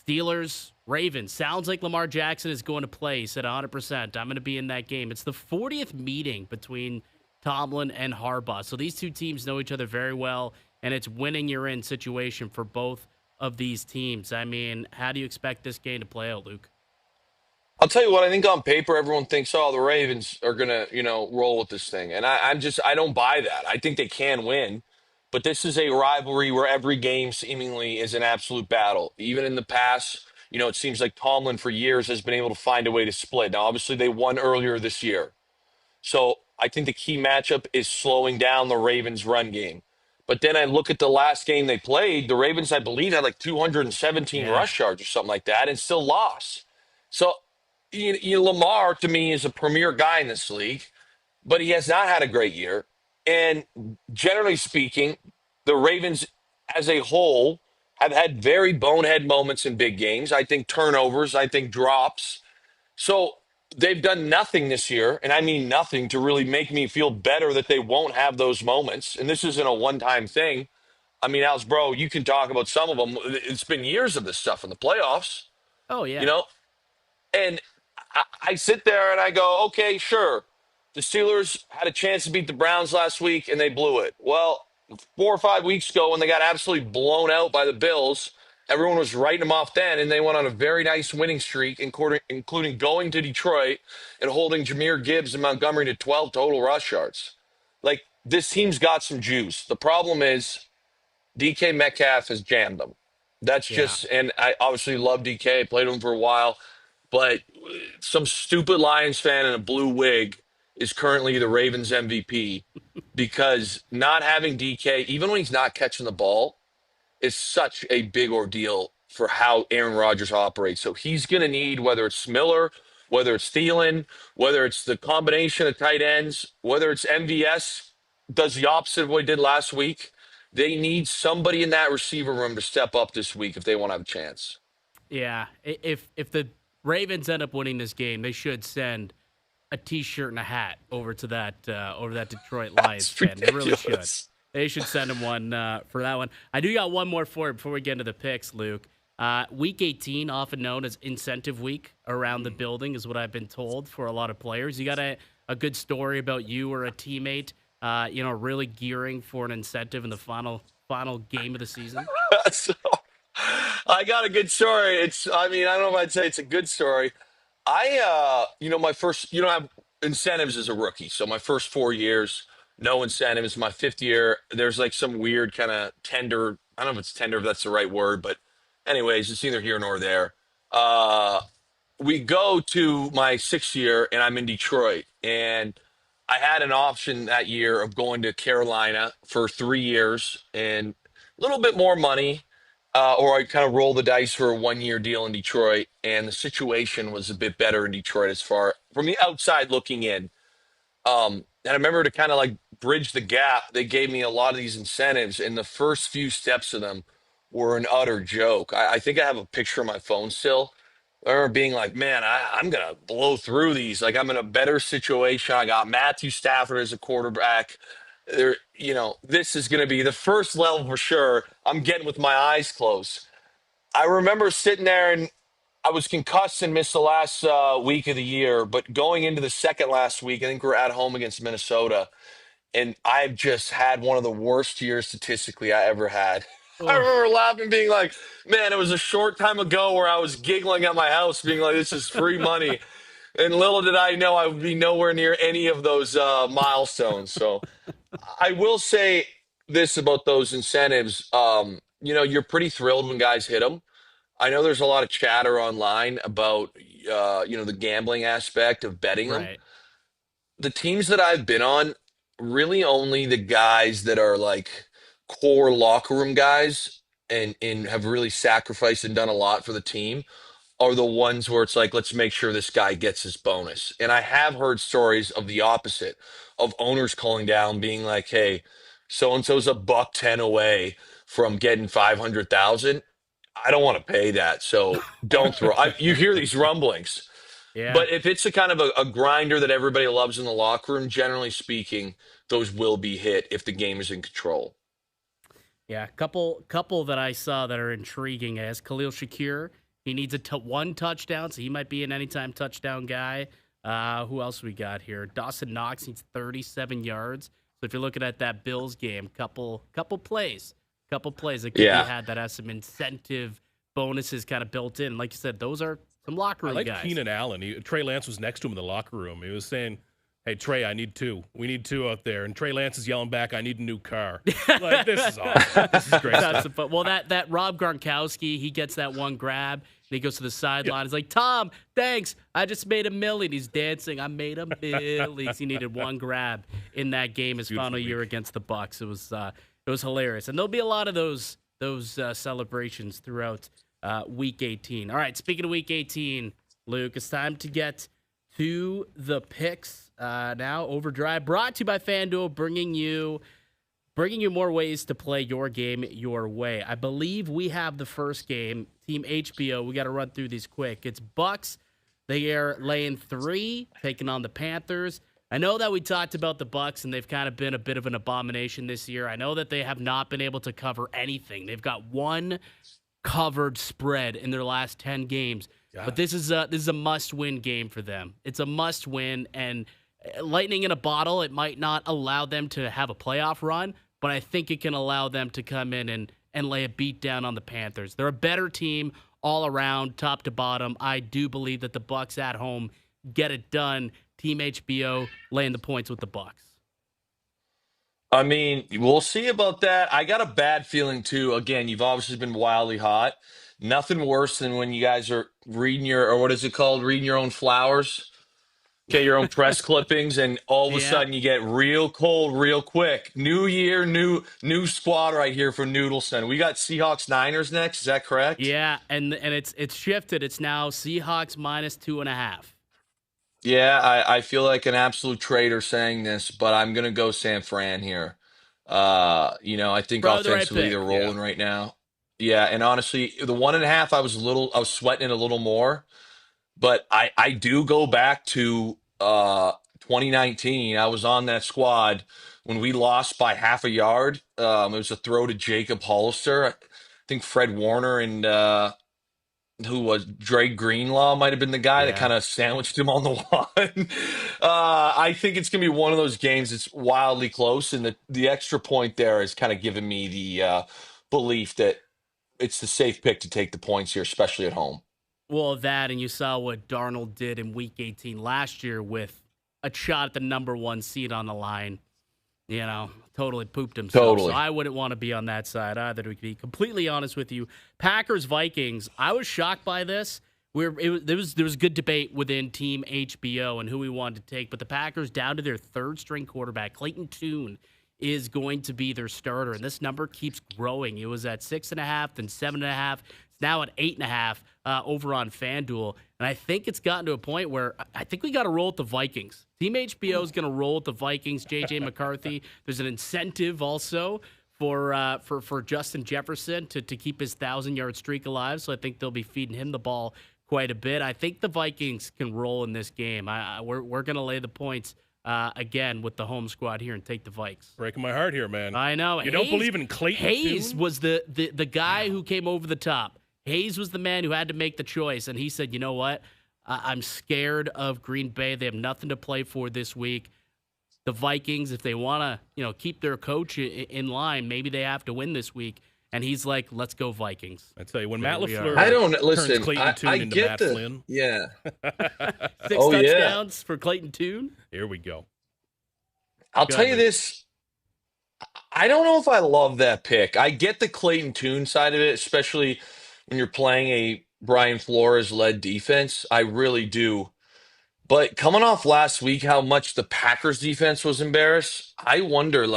Steelers, Ravens. Sounds like Lamar Jackson is going to play. He said 100%. I'm going to be in that game. It's the 40th meeting between Tomlin and Harbaugh. So these two teams know each other very well, and it's winning you're in situation for both of these teams. I mean, how do you expect this game to play out, Luke? I'll tell you what, I think on paper, everyone thinks, oh, the Ravens are going to, roll with this thing. And I don't buy that. I think they can win. But this is a rivalry where every game seemingly is an absolute battle. Even in the past, it seems like Tomlin for years has been able to find a way to split. Now, obviously, they won earlier this year. So I think the key matchup is slowing down the Ravens' run game. But then I look at the last game they played. The Ravens, I believe, had like 217 Yeah. rush yards or something like that and still lost. So Lamar, to me, is a premier guy in this league, but he has not had a great year. And generally speaking, the Ravens as a whole have had very bonehead moments in big games. I think turnovers, I think drops. So they've done nothing this year, and I mean nothing, to really make me feel better that they won't have those moments. And this isn't a one-time thing. I mean, Alex, bro, you can talk about some of them. It's been years of this stuff in the playoffs, Oh, yeah. you know? And I sit there and I go, okay, sure. The Steelers had a chance to beat the Browns last week, and they blew it. Well, 4 or 5 weeks ago when they got absolutely blown out by the Bills, everyone was writing them off then, and they went on a very nice winning streak, including going to Detroit and holding Jahmyr Gibbs and Montgomery to 12 total rush yards. Like, this team's got some juice. The problem is DK Metcalf has jammed them. That's Yeah. just, and I obviously love DK, played him for a while, but some stupid Lions fan in a blue wig is currently the Ravens MVP because not having DK, even when he's not catching the ball, is such a big ordeal for how Aaron Rodgers operates. So he's going to need, whether it's Miller, whether it's Thielen, whether it's the combination of tight ends, whether it's MVS does the opposite of what he did last week. They need somebody in that receiver room to step up this week if they want to have a chance. Yeah. If the Ravens end up winning this game, they should send a T-shirt and a hat over to that Detroit Lions fan. They really should. Ridiculous. They should send him one for that one. I do got one more for you before we get into the picks, Luke. Week 18, often known as incentive week around the building, is what I've been told for a lot of players. You got a good story about you or a teammate, really gearing for an incentive in the final game of the season? So, I got a good story. I don't know if I'd say it's a good story. My first, you don't have incentives as a rookie. So my first 4 years, no incentives. My fifth year, there's like some weird kind of tender. I don't know if it's tender, if that's the right word, but anyways, it's neither here nor there. Uh, we go to my sixth year and I'm in Detroit, and I had an option that year of going to Carolina for 3 years and a little bit more money, or I kind of roll the dice for a 1 year deal in Detroit. And the situation was a bit better in Detroit as far from the outside looking in. And I remember to kind of like bridge the gap, they gave me a lot of these incentives, and the first few steps of them were an utter joke. I think I have a picture on my phone still. I remember being like, man, I'm going to blow through these. Like, I'm in a better situation. I got Matthew Stafford as a quarterback. This is going to be the first level for sure. I'm getting with my eyes closed. I remember sitting there and I was concussed and missed the last week of the year, but going into the second last week, I think we're at home against Minnesota, and I've just had one of the worst years statistically I ever had. I Oh, remember laughing, being like, man, it was a short time ago where I was giggling at my house, being like, this is free money. And little did I know I would be nowhere near any of those milestones. So I will say this about those incentives. You're pretty thrilled when guys hit them. I know there's a lot of chatter online about, the gambling aspect of betting them. right. The teams that I've been on, really only the guys that are like core locker room guys and have really sacrificed and done a lot for the team are the ones where it's like, let's make sure this guy gets his bonus. And I have heard stories of the opposite, of owners calling down, being like, hey, so and so's a $110 away from getting 500,000. I don't want to pay that, so don't throw. You hear these rumblings, Yeah. but if it's a kind of a grinder that everybody loves in the locker room, generally speaking, those will be hit if the game is in control. Yeah, couple that I saw that are intriguing as Khalil Shakir. He needs one touchdown, so he might be an anytime touchdown guy. Who else we got here? Dawson Knox needs 37 yards. So if you're looking at that Bills game, couple plays that could be had that has some incentive bonuses kind of built in. Like you said, those are some locker room I like guys. Keenan Allen. Trey Lance was next to him in the locker room. He was saying, hey, Trey, I need two. We need two out there. And Trey Lance is yelling back, I need a new car. Like, this is awesome. This is great stuff. Well, that Rob Gronkowski, he gets that one grab, and he goes to the sideline. He's like, Tom, thanks. I just made $1 million. He's dancing. I made $1 million. He needed one grab in that game his final year against the Bucs. It was hilarious. And there'll be a lot of those celebrations throughout Week 18. All right, speaking of Week 18, Luke, it's time to get to the picks now. OverDrive, brought to you by FanDuel, bringing you more ways to play your game your way. I believe we have the first game, Team HBO. We got to run through these quick. It's Bucks. They are laying 3, taking on the Panthers. I know that we talked about the Bucks, and they've kind of been a bit of an abomination this year. I know that they have not been able to cover anything. They've got one covered spread in their last 10 games. Yeah. But this is a must-win game for them. It's a must-win, and lightning in a bottle, it might not allow them to have a playoff run, but I think it can allow them to come in and lay a beat down on the Panthers. They're a better team all around, top to bottom. I do believe that the Bucks at home get it done. Team HBO laying the points with the Bucks. I mean, we'll see about that. I got a bad feeling too. Again, you've obviously been wildly hot. Nothing worse than when you guys are reading or what is it called? Reading your own flowers. Okay, your own press clippings, and all of a sudden you get real cold real quick. New year, new squad right here for Noodles. We got Seahawks Niners next. Is that correct? Yeah, and it's shifted. It's now Seahawks -2.5. Yeah, I feel like an absolute traitor saying this, but I'm gonna go San Fran here. I think offensively they're rolling right now. Yeah, and honestly, the 1.5 I was sweating it a little more, but I do go back to 2019. I was on that squad when we lost by half a yard. It was a throw to Jacob Hollister. I think Fred Warner and who was Dre Greenlaw might have been the guy that kind of sandwiched him on the one. I think it's going to be one of those games that's wildly close, and the extra point there is kind of giving me the belief that it's the safe pick to take the points here, especially at home. Well, that, and you saw what Darnold did in Week 18 last year with a shot at the number 1 seed on the line. Totally pooped himself. Totally. So I wouldn't want to be on that side either, to be completely honest with you. Packers-Vikings, I was shocked by this. There was good debate within Team HBO and who we wanted to take, but the Packers down to their third-string quarterback, Clayton Tune, is going to be their starter, and this number keeps growing. It was at 6.5, then 7.5. It's now at 8.5 over on FanDuel, and I think it's gotten to a point where I think we got to roll with the Vikings. Team HBO is going to roll with the Vikings. J.J. McCarthy. There's an incentive also for Justin Jefferson to keep his 1,000-yard streak alive, so I think they'll be feeding him the ball quite a bit. I think the Vikings can roll in this game. We're going to lay the points again with the home squad here and take the Vikes. Breaking my heart here, man. I know. You don't believe in Clayton Hayes Tune? was the guy who came over the top. Hayes was the man who had to make the choice, and he said, you know what? I'm scared of Green Bay. They have nothing to play for this week. The Vikings, if they want to keep their coach in line, maybe they have to win this week. And he's like, let's go Vikings. I tell you, when Matt LaFleur turns Clayton Tune into Matt Flynn. Yeah. 6 touchdowns for Clayton Tune. Here we go. I'll tell you this. I don't know if I love that pick. I get the Clayton Tune side of it, especially when you're playing a Brian Flores-led defense. I really do. But coming off last week, how much the Packers defense was embarrassed, I wonder,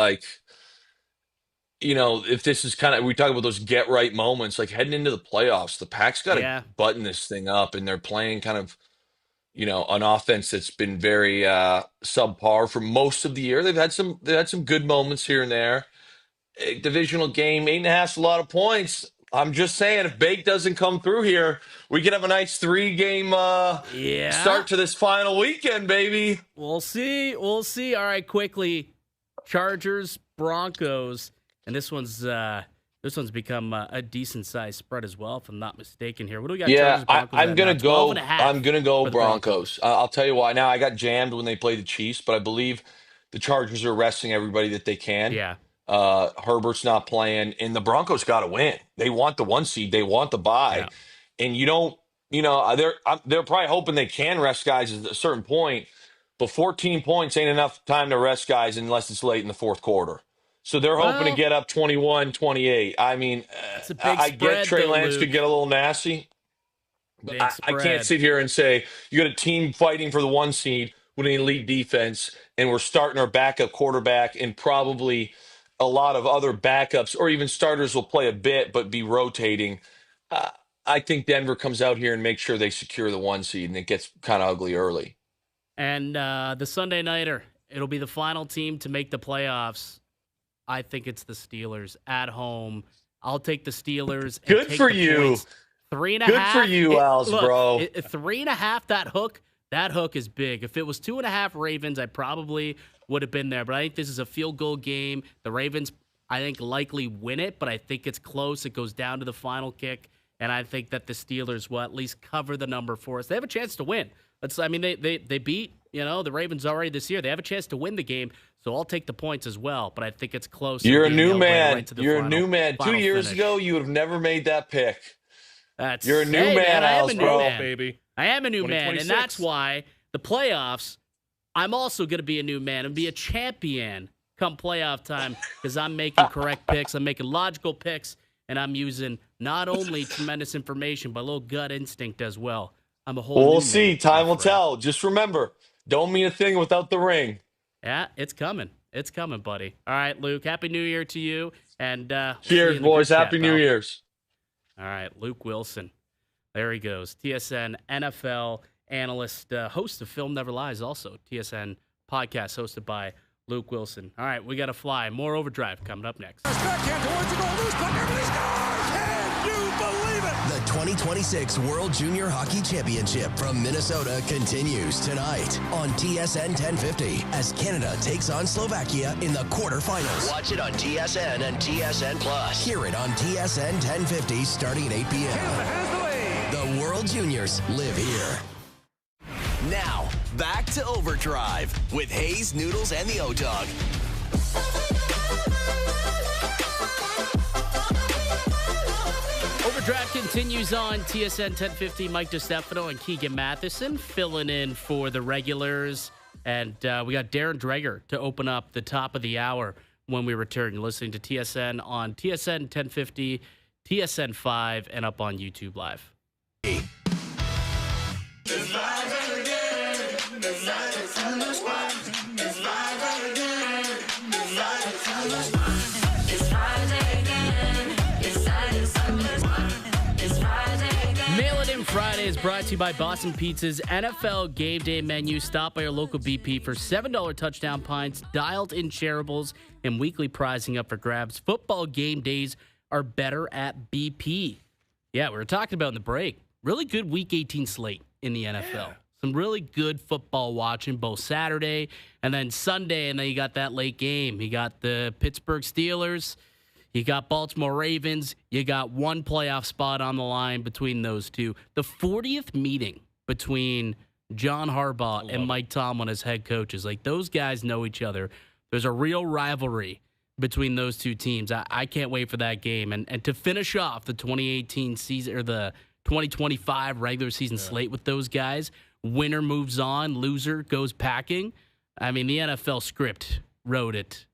if this is kind of, we talk about those get right moments, like heading into the playoffs, the Pack's got to Yeah. button this thing up, and they're playing kind of, an offense that's been very subpar for most of the year. They've had some good moments here and there. A divisional game, 8.5 is a lot of points. I'm just saying, if Bake doesn't come through here, we could have a nice 3-game Yeah. start to this final weekend, baby. We'll see. We'll see. All right, quickly. Chargers, Broncos, and this one's become a decent sized spread as well, if I'm not mistaken here. What do we got? Yeah, Chargers, Broncos I'm at gonna now? 12 go. and a half I'm gonna go for the Broncos. I'll tell you why. Now, I got jammed when they played the Chiefs, but I believe the Chargers are resting everybody that they can. Yeah. Herbert's not playing, and the Broncos got to win. They want the 1 seed. They want the bye, Yeah. and you don't. They're probably hoping they can rest guys at a certain point, but 14 points ain't enough time to rest guys unless it's late in the fourth quarter. So they're hoping to Well, get up 21-28. I mean, it's a big I get spread, Trey though, Lance Luke. could get a little nasty. But Big I can't spread. sit here and say you got a team fighting for the 1 seed with an elite defense, and we're starting our backup quarterback, and probably a lot of other backups or even starters will play a bit but be rotating. Uh, I think Denver comes out here and makes sure they secure the 1 seed, and it gets kind of ugly early. And the Sunday Nighter, it'll be the final team to make the playoffs. I think it's the Steelers at home. I'll take the Steelers. And Good take for the you. points. 3.5. Good for you, Als, bro. 3.5, that hook is big. If it was 2.5 Ravens, I probably would have been there. But I think this is a field goal game. The Ravens, I think, likely win it, but I think it's close. It goes down to the final kick, and I think that the Steelers will at least cover the number for us. They have a chance to win. They beat, the Ravens already this year. They have a chance to win the game, so I'll take the points as well, but I think it's close. You're a new man. Right, You're a new man. 2 years finish. ago, you would have never made that pick. You're a new man, Als, bro. Baby. I am a new man, and 2026. that's why the playoffs, I'm also going to be a new man and be a champion come playoff time because I'm making correct picks. I'm making logical picks, and I'm using not only tremendous information, but a little gut instinct as well. I'm a whole We'll new see. man, Time my will friend. tell. Just remember, don't mean a thing without the ring. Yeah, it's coming. It's coming, buddy. All right, Luke, Happy New Year to you. And see you Cheers, in the boys. group chat, Happy New pal. Year's. All right, Luke Willson. There he goes. TSN NFL analyst, host of Film Never Lies, also TSN podcast hosted by Luke Willson. All right, we got to fly. More OverDrive coming up next. Backhand towards the goal, loose puck, everybody scores! Can you believe it? The 2026 World Junior Hockey Championship from Minnesota continues tonight on TSN 1050 as Canada takes on Slovakia in the quarterfinals. Watch it on TSN and TSN Plus. Hear it on TSN 1050 starting at 8 p.m. Canada has the lead. The World Juniors live here. Now, back to OverDrive with Hayes, Noodles, and the O-Dog. OverDrive continues on TSN 1050. Mike DiStefano and Keegan Matheson filling in for the regulars. And we got Darren Dreger to open up the top of the hour when we return. You're listening to TSN on TSN 1050, TSN 5, and up on YouTube Live. Mail It In Friday is brought to you by Boston Pizza's NFL Game Day menu. Stop by your local BP for $7 touchdown pints, dialed-in shareables, and weekly prizing up for grabs. Football game days are better at BP. Yeah, we were talking about in the break. Really good Week 18 slate in the NFL. Yeah. Some really good football watching both Saturday and then Sunday, and then you got that late game. You got the Pittsburgh Steelers. You got Baltimore Ravens. You got one playoff spot on the line between those two. The 40th meeting between John Harbaugh and Mike Tomlin as head coaches. Like, those guys know each other. There's a real rivalry between those two teams. I can't wait for that game. And to finish off the 2018 season or the 2025 regular season slate with those guys, winner moves on, loser goes packing. I mean, the NFL script wrote it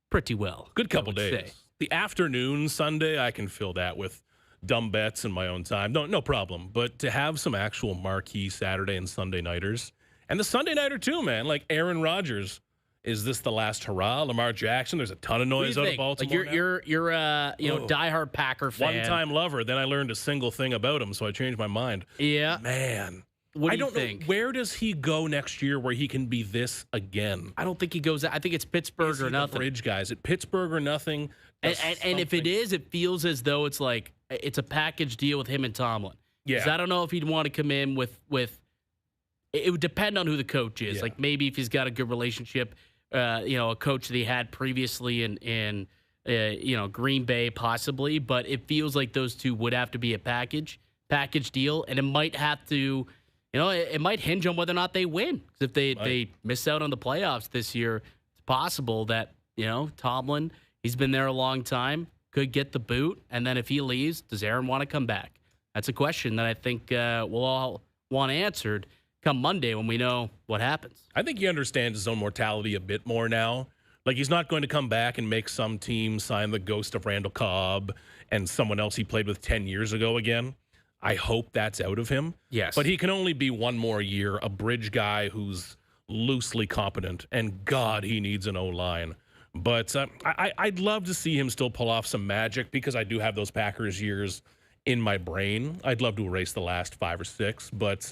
pretty well. Good couple I would days. say. The afternoon Sunday, I can fill that with dumb bets in my own time. No problem. But to have some actual marquee Saturday and Sunday nighters, and the Sunday nighter too, man, like Aaron Rodgers Is this the last hurrah? Lamar Jackson, there's a ton of noise out of Baltimore. Like you're a diehard Packer fan. One-time lover. Then I learned a single thing about him, so I changed my mind. Yeah. Man. What do I don't you think? know. Where does he go next year where he can be this again? I don't think he goes. I think it's Pittsburgh or nothing. Bridge guys at Pittsburgh or nothing. And if it is, it feels as though it's like it's a package deal with him and Tomlin. Yeah. 'Cause I don't know if he'd want to come in with. It would depend on who the coach is. Yeah. Like maybe if he's got a good relationship. A coach that he had previously in Green Bay possibly, but it feels like those two would have to be a package deal, and it might have to, it might hinge on whether or not they win. 'Cause if they miss out on the playoffs this year, it's possible that Tomlin, he's been there a long time, could get the boot, and then if he leaves, does Aaron want to come back? That's a question that I think we'll all want answered come Monday when we know what happens. I think he understands his own mortality a bit more now. Like, he's not going to come back and make some team sign the ghost of Randall Cobb and someone else he played with 10 years ago again. I hope that's out of him. Yes. But he can only be one more year, a bridge guy who's loosely competent, and God, he needs an O-line. But I'd love to see him still pull off some magic because I do have those Packers years in my brain. I'd love to erase the last 5 or 6, but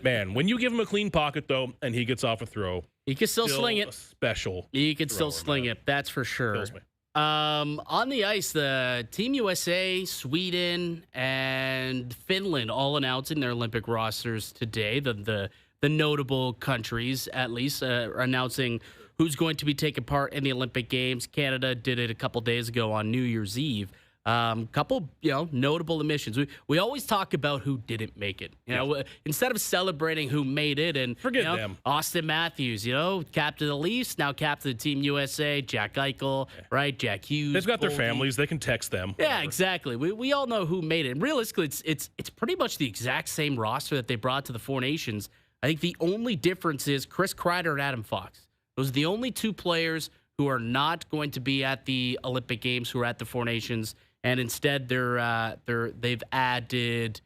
man, when you give him a clean pocket though, and he gets off a throw, he can still sling it. Special. He can still sling it. That's for sure. On the ice, the Team USA, Sweden, and Finland all announcing their Olympic rosters today. The notable countries, at least, are announcing who's going to be taking part in the Olympic Games. Canada did it a couple days ago on New Year's Eve. Couple, notable omissions. We always talk about who didn't make it. Instead of celebrating who made it, and forget them. Austin Matthews, captain of the Leafs, now captain of the Team USA. Jack Eichel, right? Jack Hughes. They've got their families. They can text them. Yeah, exactly. We all know who made it. And realistically, it's pretty much the exact same roster that they brought to the Four Nations. I think the only difference is Chris Kreider and Adam Fox. Those are the only two players who are not going to be at the Olympic Games, who are at the Four Nations. And instead, they've added,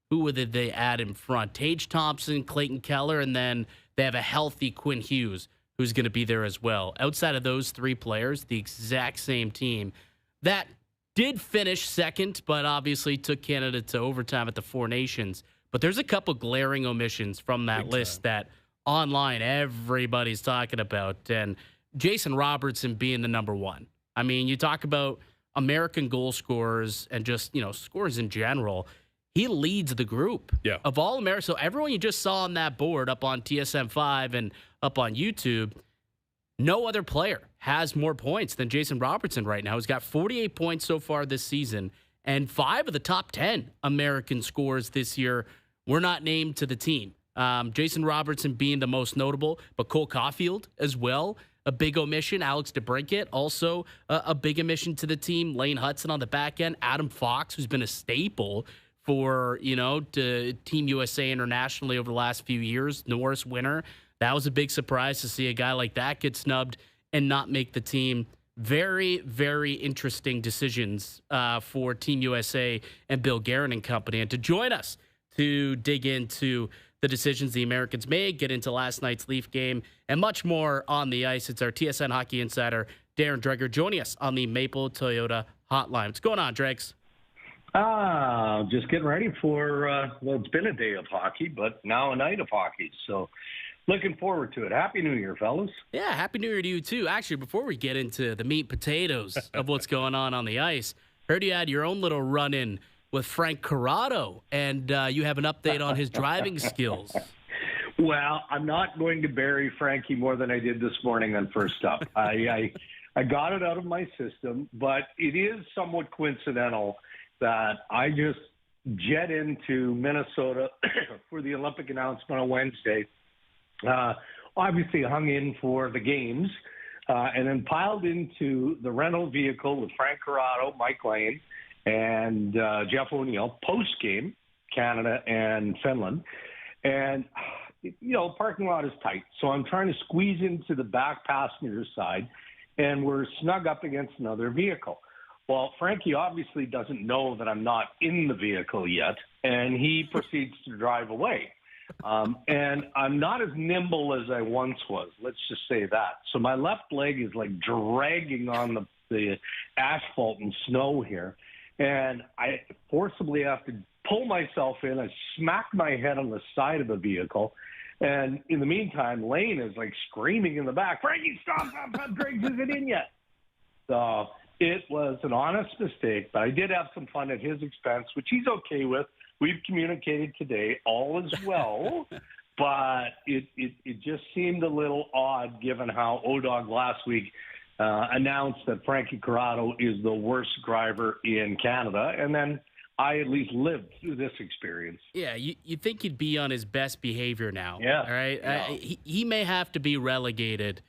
who did they add in front? Tage Thompson, Clayton Keller, and then they have a healthy Quinn Hughes who's going to be there as well. Outside of those 3 players, the exact same team that did finish second, but obviously took Canada to overtime at the Four Nations. But there's a couple glaring omissions from that list that online everybody's talking about, and Jason Robertson being the number 1. I mean, you talk about American goal scorers and just, scores in general. He leads the group of all America. So everyone you just saw on that board up on TSM5 and up on YouTube, no other player has more points than Jason Robertson right now. He's got 48 points so far this season, and 5 of the top 10 American scores this year were not named to the team. Jason Robertson being the most notable, but Cole Caulfield as well. A big omission. Alex DeBrincat, also a big omission to the team. Lane Hudson on the back end. Adam Fox, who's been a staple for, to Team USA internationally over the last few years. Norris winner. That was a big surprise to see a guy like that get snubbed and not make the team. Very, very interesting decisions for Team USA and Bill Guerin and company. And to join us to dig into the decisions the Americans made, get into last night's Leaf game, and much more on the ice. It's our TSN hockey insider, Darren Dreger, joining us on the Maple Toyota hotline. What's going on, Dregs? Just getting ready for, it's been a day of hockey, but now a night of hockey. So looking forward to it. Happy New Year, fellas. Yeah, Happy New Year to you, too. Actually, before we get into the meat and potatoes of what's going on the ice, heard you had your own little run-in with Frank Corrado, and you have an update on his driving skills. Well, I'm not going to bury Frankie more than I did this morning on First Up. I got it out of my system, but it is somewhat coincidental that I just jet into Minnesota for the Olympic announcement on Wednesday. Obviously hung in for the games, and then piled into the rental vehicle with Frank Corrado, Mike Lane, and Jeff O'Neill, post-game, Canada and Finland. And, parking lot is tight. So I'm trying to squeeze into the back passenger side, and we're snug up against another vehicle. Well, Frankie obviously doesn't know that I'm not in the vehicle yet, and he proceeds to drive away. And I'm not as nimble as I once was. Let's just say that. So my left leg is like dragging on the asphalt and snow here. And I forcibly have to pull myself in. I smack my head on the side of the vehicle. And in the meantime, Lane is like screaming in the back, Frankie, stop, Dreger isn't in yet. So it was an honest mistake, but I did have some fun at his expense, which he's okay with. We've communicated today, all is well, but it just seemed a little odd given how ODOG last week announced that Frankie Corrado is the worst driver in Canada, and then I at least lived through this experience. Yeah, you think he'd be on his best behavior now. Yeah. All right. Yeah. He may have to be relegated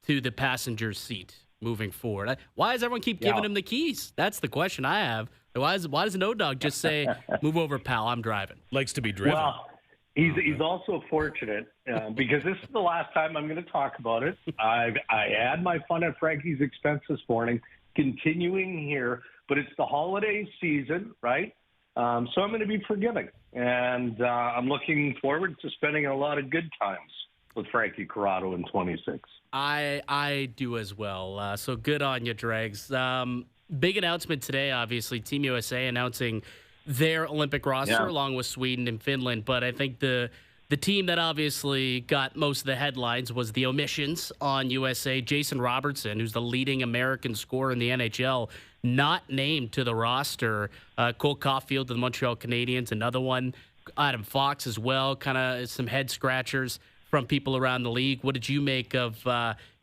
to the passenger seat moving forward. Why does everyone keep giving him the keys? That's the question I have. Why does no dog just say, "Move over, pal, I'm driving"? Likes to be driven. Well, he's also fortunate because this is the last time I'm going to talk about it. I had my fun at Frankie's expense this morning, continuing here, but it's the holiday season, right? So I'm going to be forgiving, and I'm looking forward to spending a lot of good times with Frankie Corrado in 26. I do as well. So good on you, Dregs. Big announcement today, obviously. Team USA announcing their Olympic roster along with Sweden and Finland. But I think the team that obviously got most of the headlines was the omissions on USA. Jason Robertson, who's the leading American scorer in the NHL, not named to the roster. Cole Caulfield of the Montreal Canadiens, another one. Adam Fox as well, kind of some head scratchers from people around the league. What did you make of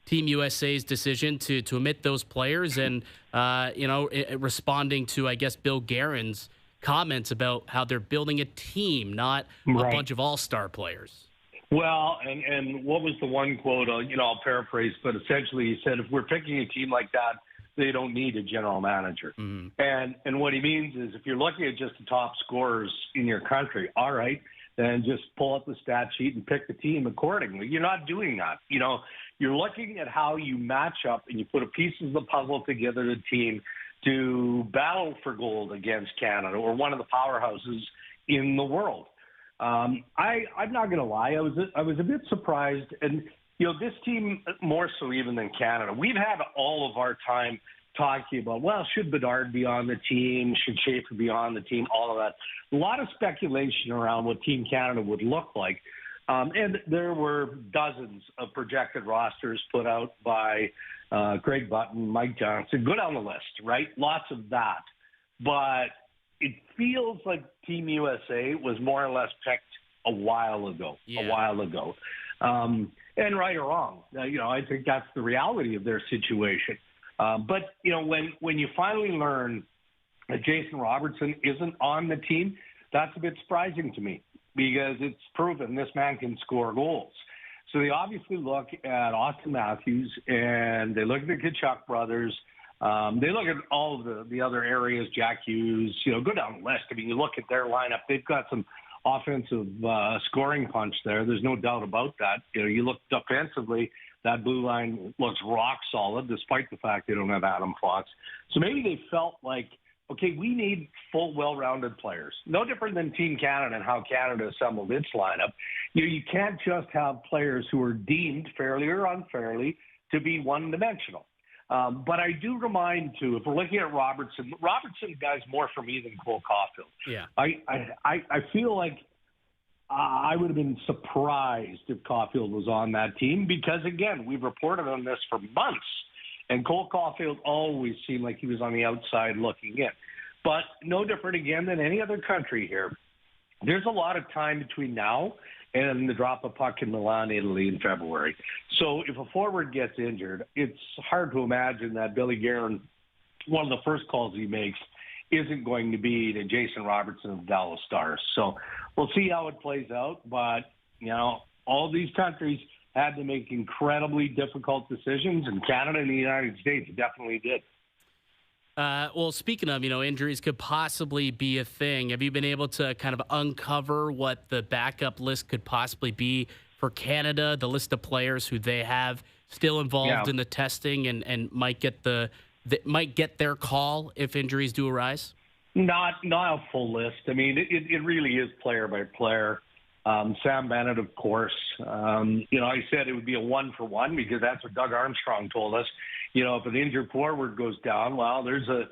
Team USA's decision to omit those players and, responding to, I guess, Bill Guerin's comments about how they're building a team, not a bunch of all-star players? Well, and what was the one quote, I'll paraphrase, but essentially he said, if we're picking a team like that, they don't need a general manager. Mm-hmm. And what he means is if you're looking at just the top scorers in your country, all right, then just pull up the stat sheet and pick the team accordingly. You're not doing that. You're looking at how you match up and you put a pieces of the puzzle together to team to battle for gold against Canada or one of the powerhouses in the world. I'm not going to lie. I was a bit surprised. And, this team, more so even than Canada, we've had all of our time talking about, should Bedard be on the team? Should Schaefer be on the team? All of that. A lot of speculation around what Team Canada would look like. And there were dozens of projected rosters put out by Greg Button, Mike Johnson. Go down the list, right? Lots of that. But it feels like Team USA was more or less picked a while ago. And right or wrong, I think that's the reality of their situation. But, when you finally learn that Jason Robertson isn't on the team, that's a bit surprising to me because it's proven this man can score goals. So they obviously look at Austin Matthews and they look at the Tkachuk brothers. They look at all of the other areas, Jack Hughes, go down the list. I mean, you look at their lineup, they've got some offensive scoring punch there. There's no doubt about that. You look defensively, that blue line looks rock solid, despite the fact they don't have Adam Fox. So maybe they felt like, okay, we need full, well-rounded players. No different than Team Canada and how Canada assembled its lineup. You can't just have players who are deemed, fairly or unfairly, to be one-dimensional. But I do remind, too, if we're looking at Robertson guys more for me than Cole Caulfield. Yeah. I feel like I would have been surprised if Caulfield was on that team because, again, we've reported on this for months, and Cole Caulfield always seemed like he was on the outside looking in. But no different, again, than any other country here. There's a lot of time between now and the drop of puck in Milan, Italy in February. So if a forward gets injured, it's hard to imagine that Billy Guerin, one of the first calls he makes, isn't going to be to Jason Robertson of the Dallas Stars. So we'll see how it plays out. But, all these countries had to make incredibly difficult decisions, and Canada and the United States definitely did. Well, speaking of, injuries could possibly be a thing. Have you been able to kind of uncover what the backup list could possibly be for Canada, the list of players who they have still involved in the testing and might get their call if injuries do arise? Not a full list. I mean, it really is player by player. Sam Bennett, of course. I said it would be a 1-for-1 because that's what Doug Armstrong told us. If an injured forward goes down, well, there's a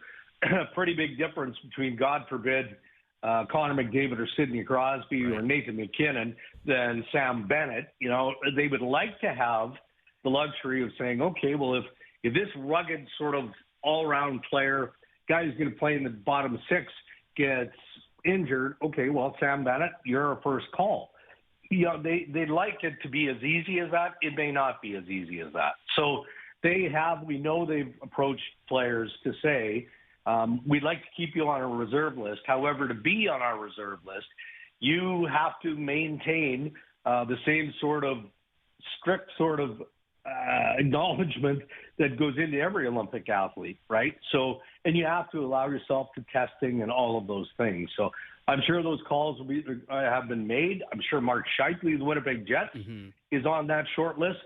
pretty big difference between, God forbid, Connor McDavid or Sidney Crosby or Nathan McKinnon than Sam Bennett. They would like to have the luxury of saying, okay, well, if this rugged sort of all-around player, guy who's going to play in the bottom six, gets injured, okay, well, Sam Bennett, you're our first call. They'd like it to be as easy as that. It may not be as easy as that. So we know they've approached players to say, we'd like to keep you on a reserve list. However, to be on our reserve list, you have to maintain the same sort of strict sort of acknowledgement that goes into every Olympic athlete, right? So, and you have to allow yourself to testing and all of those things. So I'm sure those calls have been made. I'm sure Mark Scheifele, the Winnipeg Jets, is on that short list.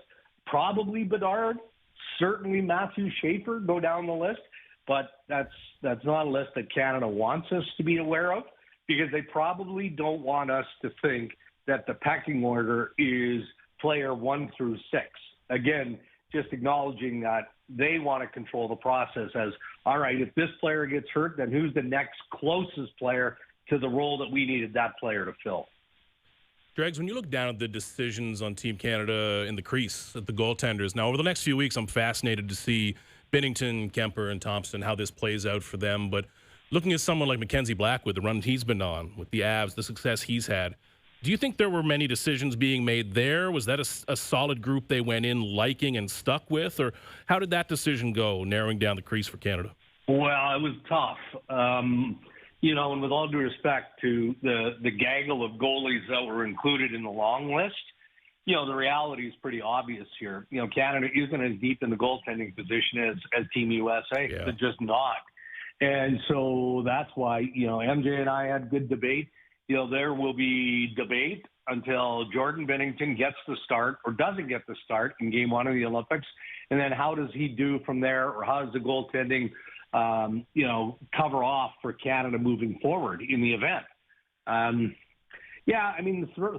Probably Bedard, certainly Matthew Schaefer go down the list, but that's not a list that Canada wants us to be aware of because they probably don't want us to think that the pecking order is player 1 through 6. Again, just acknowledging that they want to control the process as, all right, if this player gets hurt, then who's the next closest player to the role that we needed that player to fill? Dregs, when you look down at the decisions on Team Canada in the crease at the goaltenders, now over the next few weeks, I'm fascinated to see Binnington, Kemper, and Thompson, how this plays out for them. But looking at someone like Mackenzie Blackwood, the run he's been on with the Avs, the success he's had, do you think there were many decisions being made there? Was that a solid group they went in liking and stuck with? Or how did that decision go, narrowing down the crease for Canada? Well, it was tough. And with all due respect to the gaggle of goalies that were included in the long list, the reality is pretty obvious here. Canada isn't as deep in the goaltending position as Team USA. Yeah. They're just not. And so that's why, MJ and I had good debate. There will be debate until Jordan Binnington gets the start or doesn't get the start in Game 1 of the Olympics. And then how does he do from there, or how does the goaltending, cover off for Canada moving forward in the event? The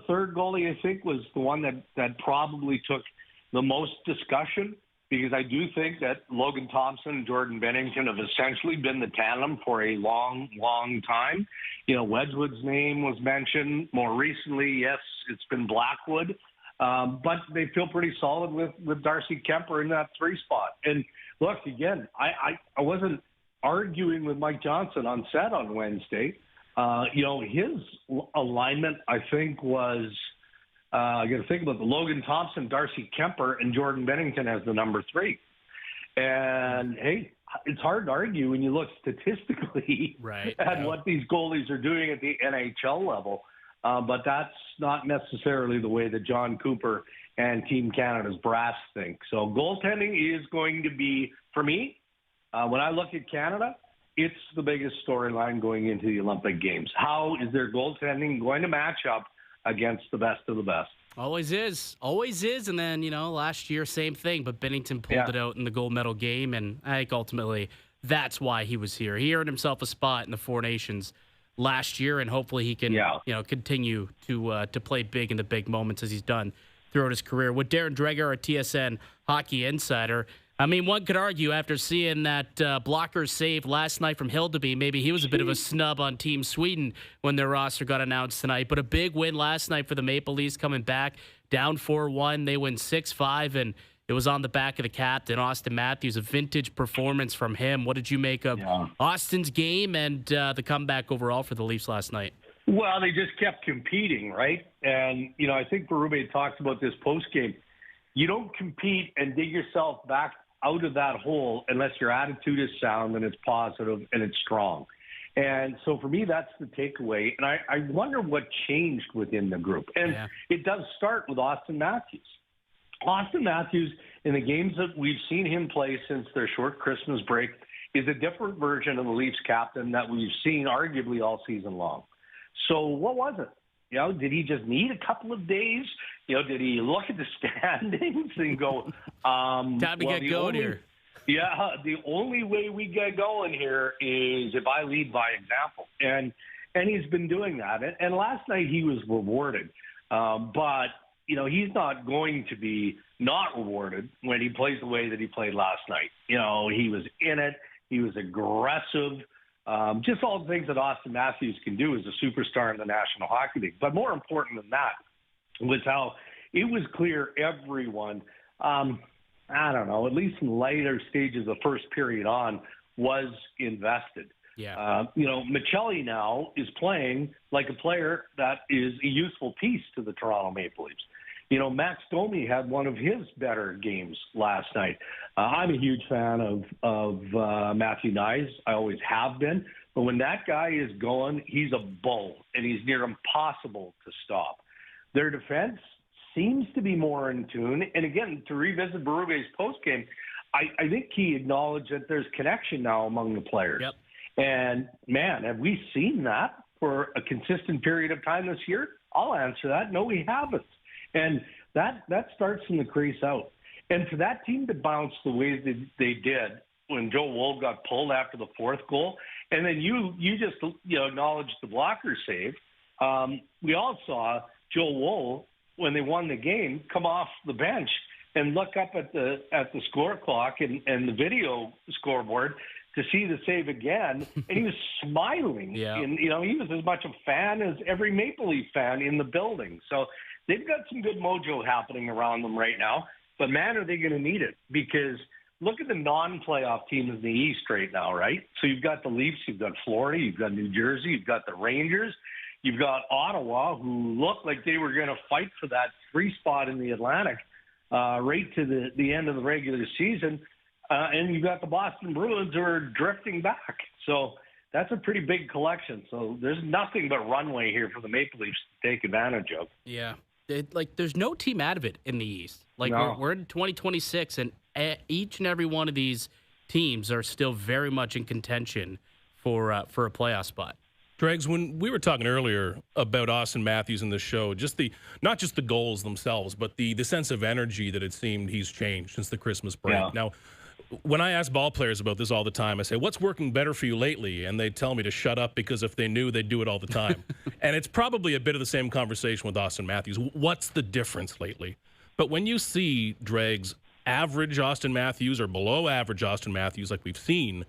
third goalie, I think, was the one that probably took the most discussion, because I do think that Logan Thompson and Jordan Binnington have essentially been the tandem for a long, long time. Wedgwood's name was mentioned. More recently, yes, it's been Blackwood. But they feel pretty solid with Darcy Kemper in that 3 spot. And look, again, I wasn't arguing with Mike Johnson on set on Wednesday. His alignment, I think, was I got to think about the Logan Thompson, Darcy Kemper, and Jordan Binnington as the number 3. And, hey, it's hard to argue when you look statistically at what these goalies are doing at the NHL level. But that's not necessarily the way that John Cooper and Team Canada's brass think. So goaltending is going to be, for me, when I look at Canada, it's the biggest storyline going into the Olympic Games. How is their goaltending going to match up against the best of the best? Always is. And then, last year, same thing, but Binnington pulled it out in the gold medal game, and I think ultimately that's why he was here. He earned himself a spot in the Four Nations last year, and hopefully he can, continue to play big in the big moments as he's done throughout his career. With Darren Dreger, our TSN hockey insider, one could argue after seeing that blocker save last night from Hildeby, maybe he was a bit of a snub on Team Sweden when their roster got announced tonight. But a big win last night for the Maple Leafs, coming back down 4-1. They win 6-5, and it was on the back of the captain, Austin Matthews. A vintage performance from him. What did you make of Austin's game and the comeback overall for the Leafs last night? Well, they just kept competing, right? And, I think Berube talked about this postgame. You don't compete and dig yourself back out of that hole unless your attitude is sound and it's positive and it's strong. And so for me, that's the takeaway. And I wonder what changed within the group. And it does start with Austin Matthews. Austin Matthews, in the games that we've seen him play since their short Christmas break, is a different version of the Leafs captain that we've seen arguably all season long. So what was it? Did he just need a couple of days? Did he look at the standings and go, time to get going here? Yeah, the only way we get going here is if I lead by example. And he's been doing that. And last night he was rewarded. But, he's not going to be not rewarded when he plays the way that he played last night. He was in it. He was aggressive. Just all the things that Austin Matthews can do as a superstar in the National Hockey League. But more important than that was how it was clear everyone, I don't know, at least in the later stages of first period on, was invested. Yeah. Michelli now is playing like a player that is a useful piece to the Toronto Maple Leafs. Max Domi had one of his better games last night. I'm a huge fan of Matthew Nyes. I always have been. But when that guy is going, he's a bull, and he's near impossible to stop. Their defense seems to be more in tune. And again, to revisit Berube's postgame, I think he acknowledged that there's connection now among the players. Yep. And, man, have we seen that for a consistent period of time this year? I'll answer that. No, we haven't. And that starts from the crease out. And for that team to bounce the way that they did when Joe Woll got pulled after the fourth goal, and then you just acknowledged the blocker save. We all saw Joe Woll, when they won the game, come off the bench and look up at the score clock and the video scoreboard to see the save again, and he was smiling. Yeah. And, he was as much a fan as every Maple Leaf fan in the building. So they've got some good mojo happening around them right now. But, man, are they going to need it? Because look at the non-playoff teams in the East right now, right? So you've got the Leafs, you've got Florida, you've got New Jersey, you've got the Rangers, you've got Ottawa, who looked like they were going to fight for that 3 spot in the Atlantic right to the end of the regular season. And you've got the Boston Bruins who are drifting back. So that's a pretty big collection. So there's nothing but runway here for the Maple Leafs to take advantage of. Yeah. There's no team out of it in the East. No. We're in 2026, and each and every one of these teams are still very much in contention for a playoff spot. Dregs, when we were talking earlier about Austin Matthews in the show, not just the goals themselves, but the sense of energy that it seemed he's changed since the Christmas break. Yeah. Now, when I ask ball players about this all the time, I say, what's working better for you lately? And they tell me to shut up because if they knew, they'd do it all the time. And it's probably a bit of the same conversation with Austin Matthews. What's the difference lately? But when you see Dregs average Austin Matthews or below average Austin Matthews like we've seen,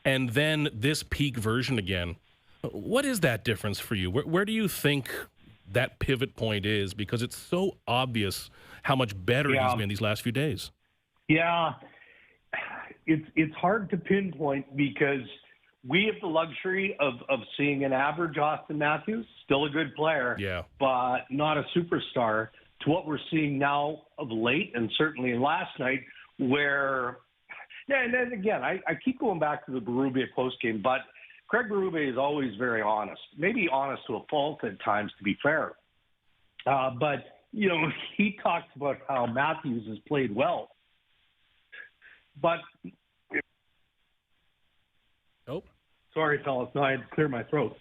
and then this peak version again, what is that difference for you? Where do you think that pivot point is? Because it's so obvious how much better he's been these last few days. Yeah. It's hard to pinpoint because we have the luxury of seeing an average Austin Matthews, still a good player, but not a superstar, to what we're seeing now of late and certainly last night where, and then again, I keep going back to the Berube postgame, but Craig Berube is always very honest, maybe honest to a fault at times, to be fair. But, he talks about how Matthews has played well. But, sorry, fellas, no, I had to clear my throat.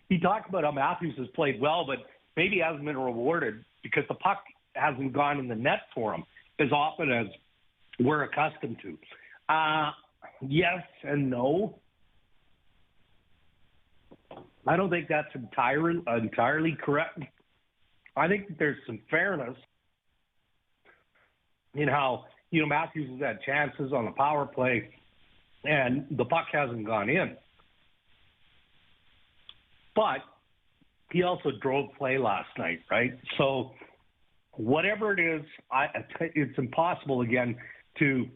He talked about how Matthews has played well, but maybe hasn't been rewarded because the puck hasn't gone in the net for him as often as we're accustomed to. Yes and no. I don't think that's entirely correct. I think that there's some fairness in how, Matthews has had chances on the power play and the puck hasn't gone in. But he also drove play last night, right? So whatever it is, it's impossible, again, to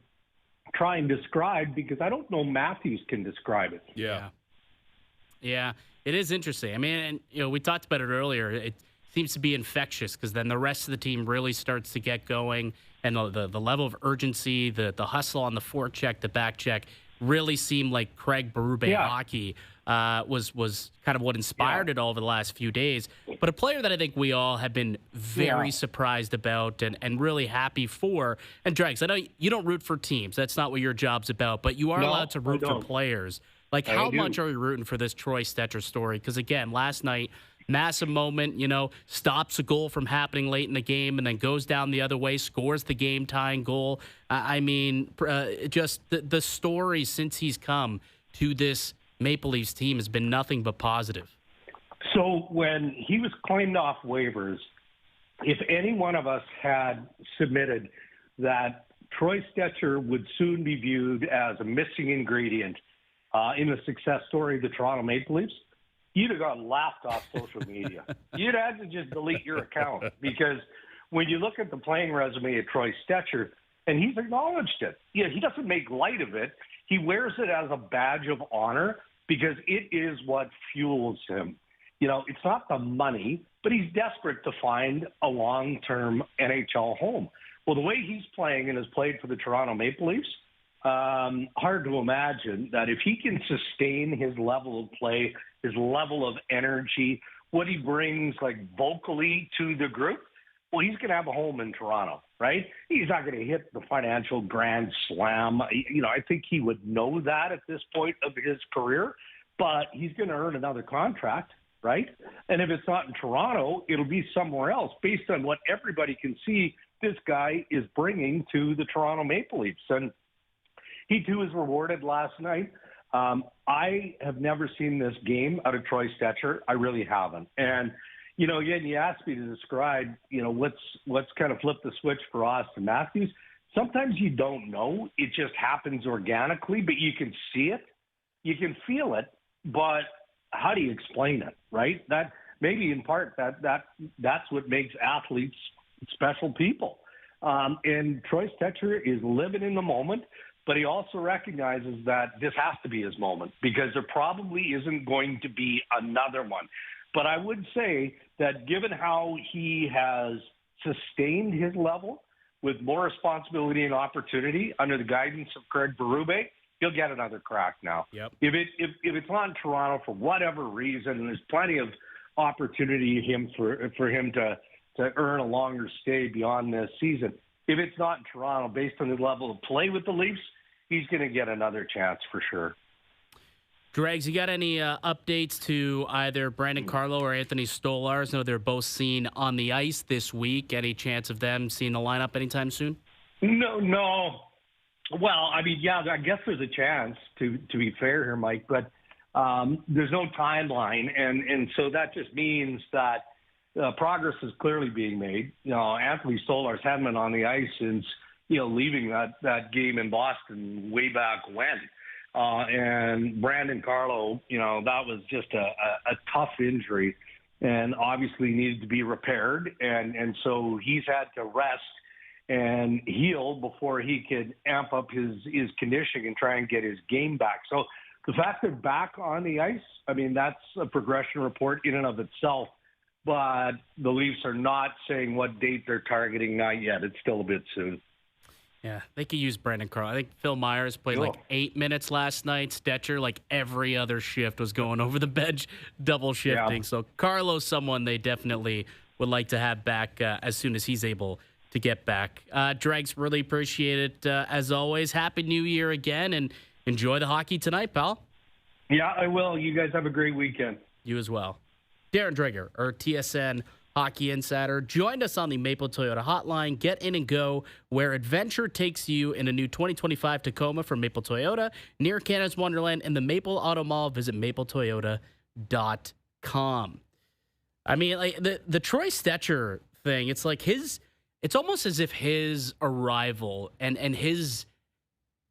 try and describe because I don't know Matthews can describe it. Yeah, it is interesting. I mean, and, we talked about it earlier. It seems to be infectious because then the rest of the team really starts to get going, and the level of urgency, the hustle on the forecheck, the back check, really seemed like Craig Berube hockey was kind of what inspired it over the last few days. But a player that I think we all have been very surprised about and really happy for. And Dregs, I know you don't root for teams. That's not what your job's about. But you are allowed to root for players. Like, how much are you rooting for this Troy Stecher story? Because, again, last night, massive moment, stops a goal from happening late in the game and then goes down the other way, scores the game-tying goal. Just the story since he's come to this Maple Leafs team has been nothing but positive. So when he was claimed off waivers, if any one of us had submitted that Troy Stecher would soon be viewed as a missing ingredient in the success story of the Toronto Maple Leafs, you'd have got laughed off social media. You'd have to just delete your account, because when you look at the playing resume of Troy Stecher, and he's acknowledged it. Yeah, he doesn't make light of it. He wears it as a badge of honor because it is what fuels him. You know, it's not the money, but he's desperate to find a long-term NHL home. Well, the way he's playing and has played for the Toronto Maple Leafs, hard to imagine that if he can sustain his level of play, his level of energy, what he brings like vocally to the group, well, he's going to have a home in Toronto, right? He's not going to hit the financial grand slam. You know, I think he would know that at this point of his career, but he's going to earn another contract, right? And if it's not in Toronto, it'll be somewhere else based on what everybody can see this guy is bringing to the Toronto Maple Leafs. And he, too, was rewarded last night. I have never seen this game out of Troy Stecher. I really haven't. And, you know, again, you asked me to describe, you know, what's kind of flipped the switch for Austin Matthews. Sometimes you don't know. It just happens organically, but you can see it. You can feel it. But how do you explain it, right? That maybe in part that's what makes athletes special people. And Troy Stecher is living in the moment, but he also recognizes that this has to be his moment because there probably isn't going to be another one. But I would say that given how he has sustained his level with more responsibility and opportunity under the guidance of Craig Berube, he'll get another crack now. Yep. If it's not in Toronto for whatever reason, there's plenty of opportunity for him to earn a longer stay beyond this season. If it's not in Toronto, based on his level of play with the Leafs, he's going to get another chance for sure. Dregs, you got any updates to either Brandon Carlo or Anthony Stolarz? I know they're both seen on the ice this week. Any chance of them seeing the lineup anytime soon? No. Well, I mean, yeah, I guess there's a chance, to be fair here, Mike, but there's no timeline, and so that just means that progress is clearly being made. You know, Anthony Stolarz hadn't been on the ice since, you know, leaving that game in Boston way back when. And Brandon Carlo, you know, that was just a tough injury and obviously needed to be repaired. And so he's had to rest and heal before he could amp up his conditioning and try and get his game back. So the fact they're back on the ice, I mean, that's a progression report in and of itself. But the Leafs are not saying what date they're targeting, not yet. It's still a bit soon. Yeah, they could use Brandon Carlo. I think Phil Myers played like 8 minutes last night. Stecher, like every other shift, was going over the bench, double shifting. Yeah. So Carlo's someone they definitely would like to have back as soon as he's able to get back. Dregs, really appreciate it as always. Happy New Year again, and enjoy the hockey tonight, pal. Yeah, I will. You guys have a great weekend. You as well. Darren Dreger, our TSN Hockey Insider, joined us on the Maple Toyota Hotline. Get in and go where adventure takes you in a new 2025 Tacoma from Maple Toyota, near Canada's Wonderland and the Maple Auto Mall. Visit mapletoyota.com. I mean, like the Troy Stecher thing, it's like it's almost as if his arrival and his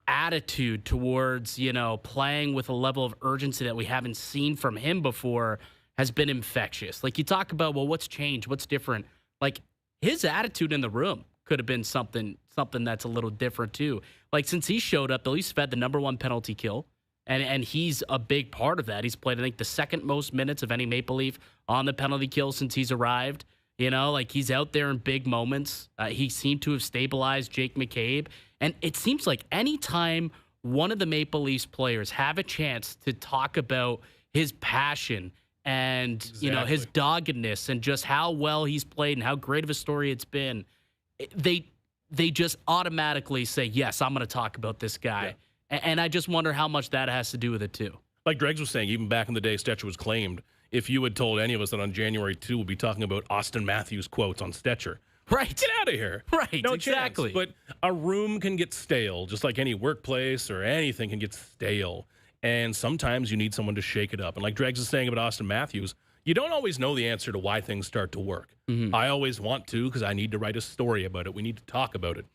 attitude towards, you know, playing with a level of urgency that we haven't seen from him before has been infectious. Like, you talk about, well, what's changed? What's different? Like, his attitude in the room could have been something that's a little different, too. Like, since he showed up, the Leafs have had the #1 penalty kill, and he's a big part of that. He's played, I think, the second most minutes of any Maple Leaf on the penalty kill since he's arrived. You know, like, he's out there in big moments. He seemed to have stabilized Jake McCabe. And it seems like anytime one of the Maple Leafs players have a chance to talk about his passion and, you know, his doggedness and just how well he's played and how great of a story it's been, they just automatically say, yes, I'm going to talk about this guy. Yeah. And I just wonder how much that has to do with it, too. Like Dregs was saying, even back in the day Stecher was claimed, if you had told any of us that on January 2 we'll be talking about Austin Matthews quotes on Stecher, right, get out of here. Right, no exactly. Chance. But a room can get stale, just like any workplace or anything can get stale. And sometimes you need someone to shake it up. And like Dregs is saying about Austin Matthews, you don't always know the answer to why things start to work. I always want to because I need to write a story about it. We need to talk about it.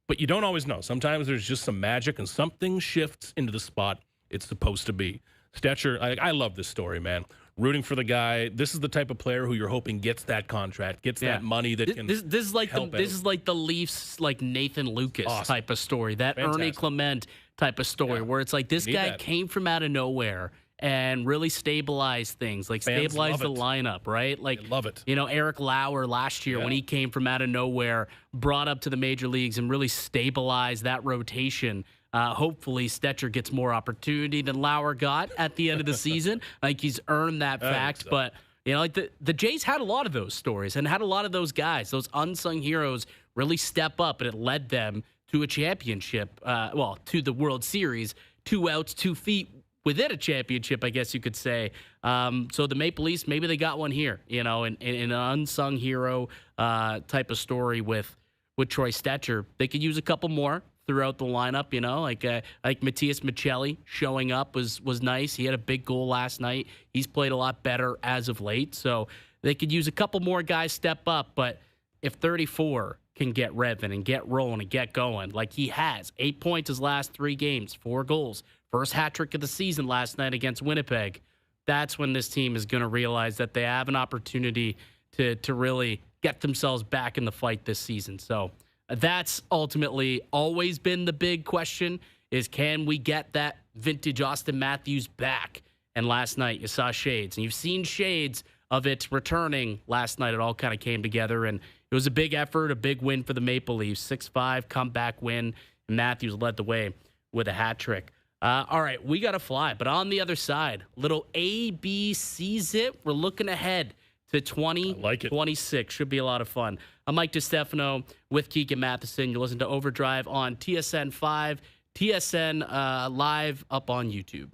But you don't always know. Sometimes there's just some magic and something shifts into the spot it's supposed to be. Stecher, I love this story, man. Rooting for the guy. This is the type of player who you're hoping gets that contract, gets that money that can. This is like the Leafs, like Nathan Lucas type of story, that Fantastic. Ernie Clement type of story, where it's like this guy came from out of nowhere and really stabilized things, like Fans stabilized the love it. lineup, right? Like, They love it. You know, Eric Lauer last year when he came from out of nowhere, brought up to the major leagues and really stabilized that rotation. Hopefully, Stecher gets more opportunity than Lauer got at the end of the season. Like, he's earned that fact. So. But, you know, like the Jays had a lot of those stories and had a lot of those guys, those unsung heroes really step up, and it led them to a championship, to the World Series, 2 outs, 2 feet within a championship, I guess you could say. So the Maple Leafs, maybe they got one here, you know, in an unsung hero type of story with Troy Stecher. They could use a couple more throughout the lineup, you know, like Matias Michelli showing up was nice. He had a big goal last night. He's played a lot better as of late. So they could use a couple more guys step up. But if 34 can get revving and get rolling and get going like he has, 8 points his last 3 games, 4 goals, first hat trick of the season last night against Winnipeg, that's when this team is going to realize that they have an opportunity to really get themselves back in the fight this season. So that's ultimately always been the big question, is can we get that vintage Austin Matthews back? And last night you saw shades, and you've seen shades of it returning last night. It all kind of came together, and it was a big effort, a big win for the Maple Leafs, 6-5 comeback win, and Matthews led the way with a hat trick. All right, we got to fly, but on the other side, little ABC zip. We're looking ahead to 2026. Should be a lot of fun. I'm Mike DiStefano with Keegan Matheson. You listen to OverDrive on TSN 5, TSN Live up on YouTube.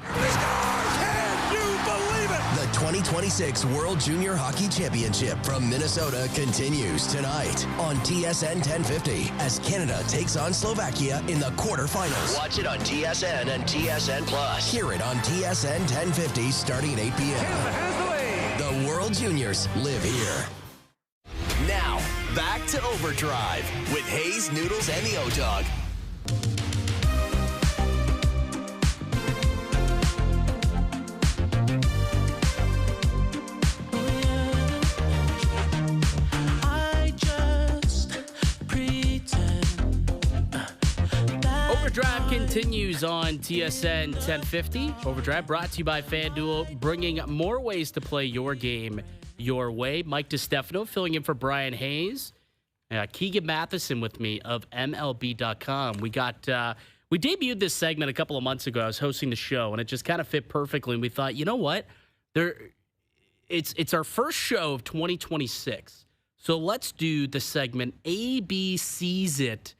Can you believe it? The 2026 World Junior Hockey Championship from Minnesota continues tonight on TSN 1050 as Canada takes on Slovakia in the quarterfinals. Watch it on TSN and TSN Plus. Hear it on TSN 1050 starting at 8 p.m. Canada has the lead. The World Juniors live here. Now, back to OverDrive with Hayes, Noodles, and the O-Dog. OverDrive continues on TSN 1050. OverDrive brought to you by FanDuel, bringing more ways to play your game your way. Mike DiStefano filling in for Brian Hayes. Keegan Matheson with me of MLB.com. We debuted this segment a couple of months ago. I was hosting the show, and it just kind of fit perfectly. And we thought, you know what? It's our first show of 2026. So let's do the segment ABC's It,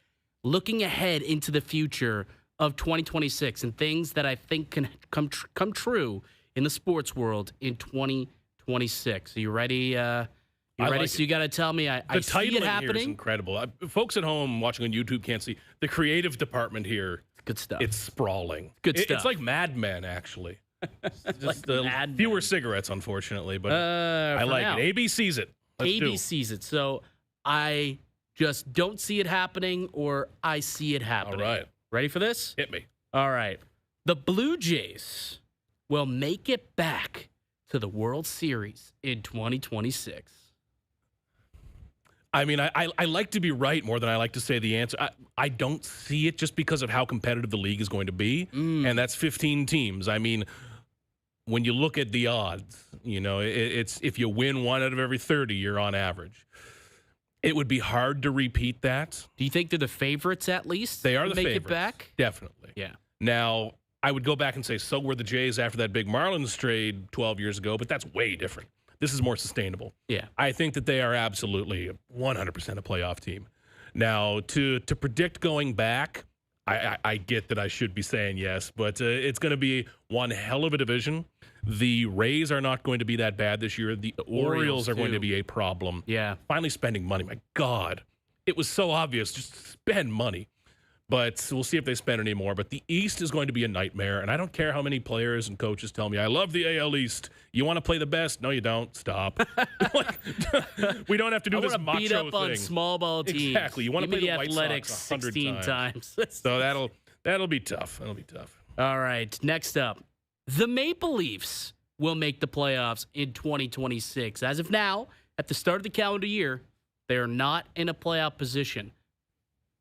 looking ahead into the future of 2026 and things that I think can come true in the sports world in 2026. Are you ready? Ready? So you got to tell me. I see it happening. Here is incredible. Folks at home watching on YouTube can't see the creative department here. Good stuff. It's sprawling. Good stuff. It's like Mad Men, actually. Just Mad fewer Men. Cigarettes, unfortunately, but I like it. ABC's It. ABC's It. So I just don't see it happening, or I see it happening. All right. Ready for this? Hit me. All right. The Blue Jays will make it back to the World Series in 2026. I mean, I like to be right more than I like to say the answer. I don't see it just because of how competitive the league is going to be, and that's 15 teams. I mean, when you look at the odds, you know, it's if you win 1 out of every 30, you're on average. It would be hard to repeat that. Do you think they're the favorites at least? They are the make favorites. It back? Definitely. Yeah. Now, I would go back and say, so were the Jays after that big Marlins trade 12 years ago, but that's way different. This is more sustainable. Yeah. I think that they are absolutely 100% a playoff team. Now, to predict going back, I get that I should be saying yes, but it's going to be one hell of a division. The Rays are not going to be that bad this year. The Orioles are going to be a problem. Yeah. Finally spending money. My God. It was so obvious. Just spend money. But we'll see if they spend any more. But the East is going to be a nightmare, and I don't care how many players and coaches tell me, I love the AL East. You want to play the best? No, you don't. Stop. We don't have to do this macho beat up thing. On small ball teams. Exactly. You want to play the White Athletics Sox 100 16 times. So that'll be tough. That'll be tough. All right. Next up, the Maple Leafs will make the playoffs in 2026. As of now, at the start of the calendar year, they are not in a playoff position.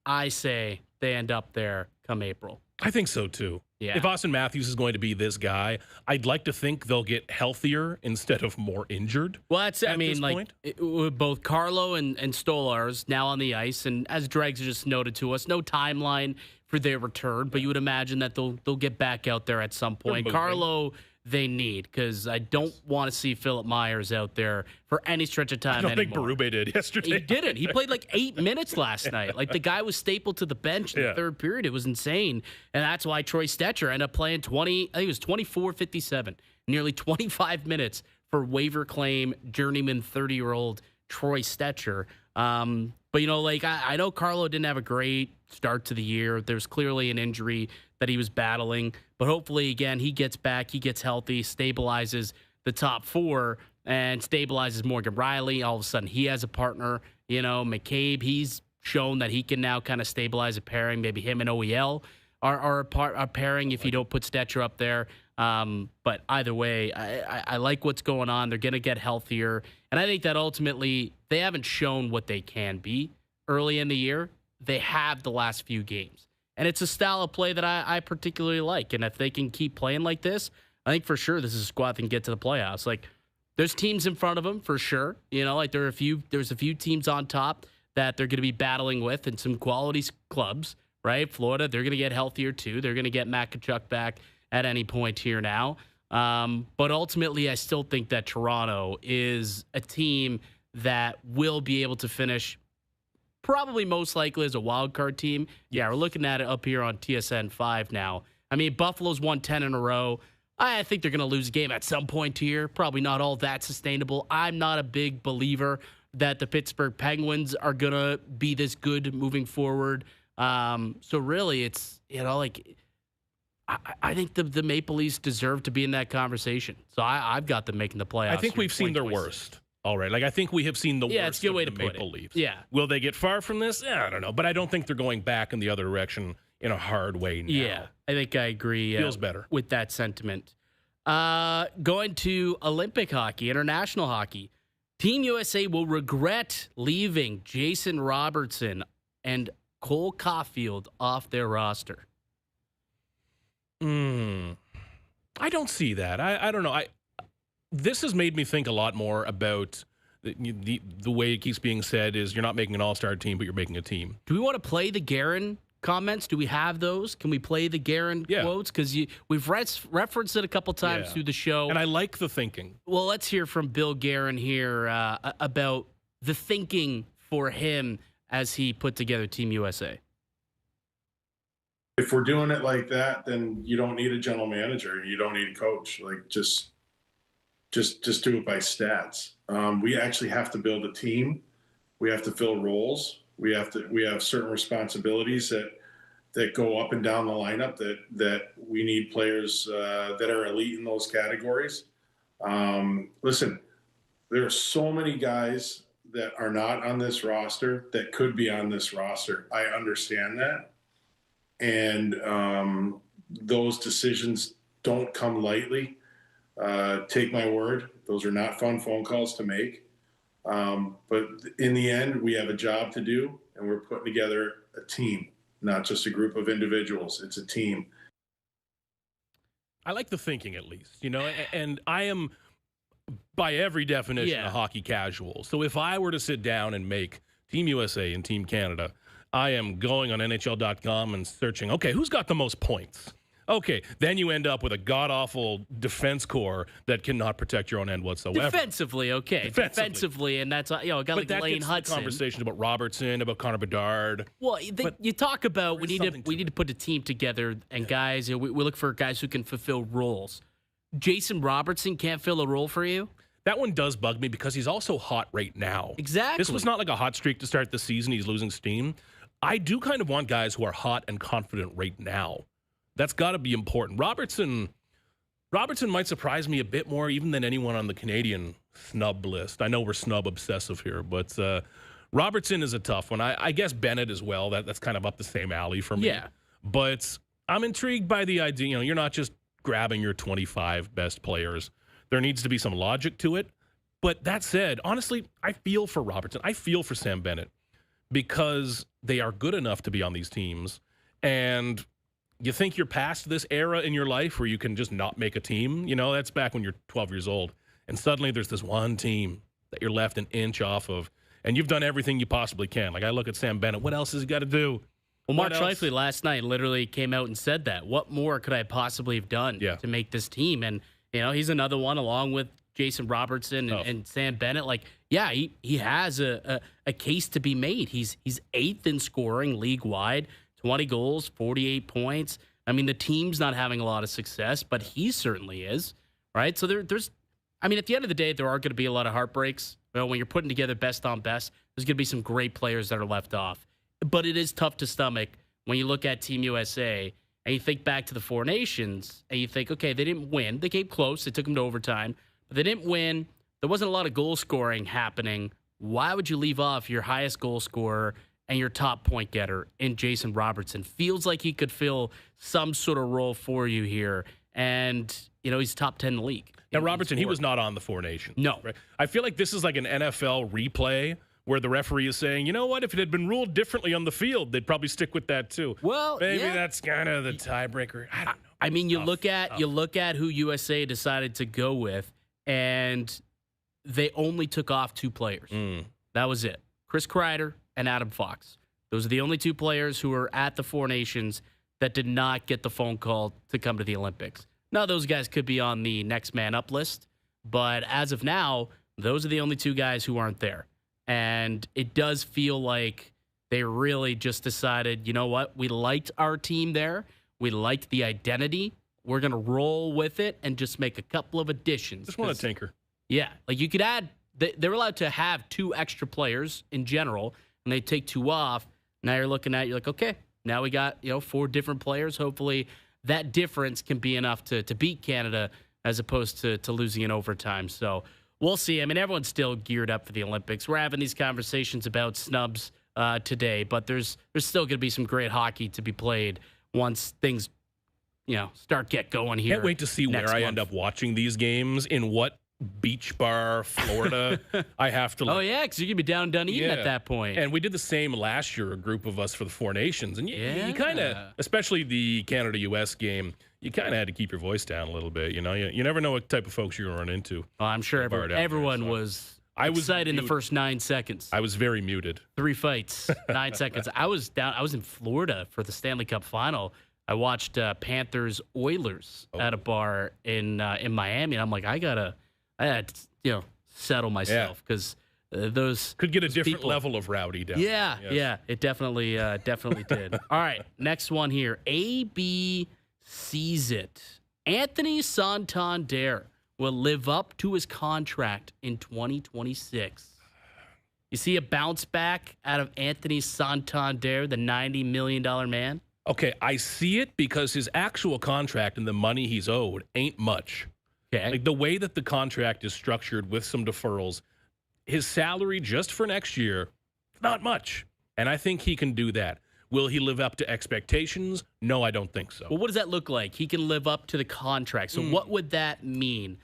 I say they end up there come April. I think so, too. Yeah. If Austin Matthews is going to be this guy, I'd like to think they'll get healthier instead of more injured. Well, that's with both Carlo and Stolarz now on the ice, and as Dreger just noted to us, no timeline for their return, but you would imagine that they'll get back out there at some point. Carlo, they need, because I don't want to see Philip Myers out there for any stretch of time anymore. I don't think Berube did yesterday. He didn't. He played like 8 minutes last night. Like, the guy was stapled to the bench in the third period. It was insane. And that's why Troy Stecher ended up playing 24-57, nearly 25 minutes for waiver claim journeyman 30-year-old Troy Stecher. But, I know Carlo didn't have a great start to the year. There's clearly an injury that he was battling. But hopefully, again, he gets back, he gets healthy, stabilizes the top four, and stabilizes Morgan Riley. All of a sudden, he has a partner. McCabe, he's shown that he can now kind of stabilize a pairing. Maybe him and OEL are a pairing if you don't put Stecher up there. But either way, I like what's going on. They're going to get healthier. And I think that ultimately, they haven't shown what they can be early in the year. They have the last few games. And it's a style of play that I particularly like. And if they can keep playing like this, I think for sure this is a squad that can get to the playoffs. Like, there's teams in front of them for sure. There's a few teams on top that they're going to be battling with, and some quality clubs, right? Florida, they're going to get healthier too. They're going to get Matt Tkachuk back at any point here now. But ultimately, I still think that Toronto is a team that will be able to finish probably most likely as a wild card team. Yeah, we're looking at it up here on TSN 5 now. I mean, Buffalo's won 10 in a row. I think they're going to lose a game at some point here. Probably not all that sustainable. I'm not a big believer that the Pittsburgh Penguins are going to be this good moving forward. So really, it's, I think the Maple Leafs deserve to be in that conversation. So I've got them making the playoffs. I think we've seen their worst. All right. I think we have seen the worst of the Maple Leafs. Yeah. Will they get far from this? I don't know. But I don't think they're going back in the other direction in a hard way now. Yeah, I think I agree. Feels better. With that sentiment. Going to Olympic hockey, international hockey. Team USA will regret leaving Jason Robertson and Cole Caulfield off their roster. I don't see that. I don't know. This has made me think a lot more about the way it keeps being said is you're not making an all-star team, but you're making a team. Do we want to play the Guerin comments? Do we have those? Can we play the Guerin quotes? Because we've referenced it a couple times through the show. And I like the thinking. Well, let's hear from Bill Guerin here about the thinking for him as he put together Team USA. If we're doing it like that, then you don't need a general manager. You don't need a coach. Like, just do it by stats. We actually have to build a team. We have to fill roles. We have certain responsibilities that go up and down the lineup that we need players that are elite in those categories. Listen, there are so many guys that are not on this roster that could be on this roster. I understand that. And those decisions don't come lightly. Take my word, those are not fun phone calls to make. But in the end, we have a job to do, and we're putting together a team, not just a group of individuals. It's a team. I like the thinking, at least, and I am, by every definition, a hockey casual. So if I were to sit down and make Team USA and Team Canada, I am going on NHL.com and searching, okay, who's got the most points? Okay, then you end up with a god-awful defense core that cannot protect your own end whatsoever. Defensively, okay. Defensively, and that's, a guy like Lane Hudson. Conversation about Robertson, about Connor Bedard. Well, you talk about we need to put a team together, and guys, we look for guys who can fulfill roles. Jason Robertson can't fill a role for you? That one does bug me because he's also hot right now. Exactly. This was not like a hot streak to start the season. He's losing steam. I do kind of want guys who are hot and confident right now. That's got to be important. Robertson might surprise me a bit more even than anyone on the Canadian snub list. I know we're snub obsessive here, but Robertson is a tough one. I guess Bennett as well. That's kind of up the same alley for me. Yeah. But I'm intrigued by the idea. You're not just grabbing your 25 best players. There needs to be some logic to it. But that said, honestly, I feel for Robertson. I feel for Sam Bennett because they are good enough to be on these teams. And you think you're past this era in your life where you can just not make a team? That's back when you're 12 years old. And suddenly there's this one team that you're left an inch off of. And you've done everything you possibly can. Like, I look at Sam Bennett. What else has he got to do? Well, Mark Scheifele last night literally came out and said that. What more could I possibly have done to make this team? And, he's another one along with Jason Robertson and Sam Bennett. Like, yeah, he has a case to be made. He's 8th in scoring league-wide, 20 goals, 48 points. I mean, the team's not having a lot of success, but he certainly is, right? So there's at the end of the day, there are going to be a lot of heartbreaks. When you're putting together best on best, there's going to be some great players that are left off. But it is tough to stomach when you look at Team USA and you think back to the Four Nations and you think, okay, they didn't win. They came close. They took them to overtime. But they didn't win. There wasn't a lot of goal scoring happening. Why would you leave off your highest goal scorer and your top point getter in Jason Robertson? Feels like he could fill some sort of role for you here. And, he's top 10 in the league. Now, Robertson, he was not on the Four Nations. No. Right? I feel like this is like an NFL replay where the referee is saying, you know what, if it had been ruled differently on the field, they'd probably stick with that too. Well, maybe that's kind of the tiebreaker. I don't know. I mean, you look at who USA decided to go with, and they only took off 2 players. That was it. Chris Kreider and Adam Fox. Those are the only 2 players who were at the Four Nations that did not get the phone call to come to the Olympics. Now, those guys could be on the next man up list, but as of now, those are the only 2 guys who aren't there. And it does feel like they really just decided, you know what? We liked our team there. We liked the identity. We're going to roll with it and just make a couple of additions. Just want to tinker. Yeah. Like you could add, they're allowed to have 2 extra players in general, and they take 2 off. Now you're like, okay, now we got, 4 different players. Hopefully that difference can be enough to beat Canada as opposed to losing in overtime. So we'll see. I mean, everyone's still geared up for the Olympics. We're having these conversations about snubs today, but there's still going to be some great hockey to be played once things, start get going here. Can't wait to see where I end up watching these games, in what beach bar, Florida, I have to. Oh yeah, because you're gonna be down in Dunedin at that point. And we did the same last year, a group of us for the Four Nations, and you kind of, especially the Canada-US game, you kind of had to keep your voice down a little bit. You never know what type of folks you're going to run into. Well, I'm sure everyone was excited in the first 9 seconds. I was very muted. 3 fights, 9 seconds. I was in Florida for the Stanley Cup final. I watched Panthers Oilers at a bar in Miami, and I'm like, I had to, settle myself because those could get a different people, level of rowdy down. Yeah, yeah, it definitely did. All right, next one here. AB sees it. Anthony Santander will live up to his contract in 2026. You see a bounce back out of Anthony Santander, the $90 million man? Okay, I see it because his actual contract and the money he's owed ain't much. Okay. Like the way that the contract is structured with some deferrals, his salary just for next year, not much. And I think he can do that. Will he live up to expectations? No, I don't think so. Well, what does that look like? He can live up to the contract. So what would that mean,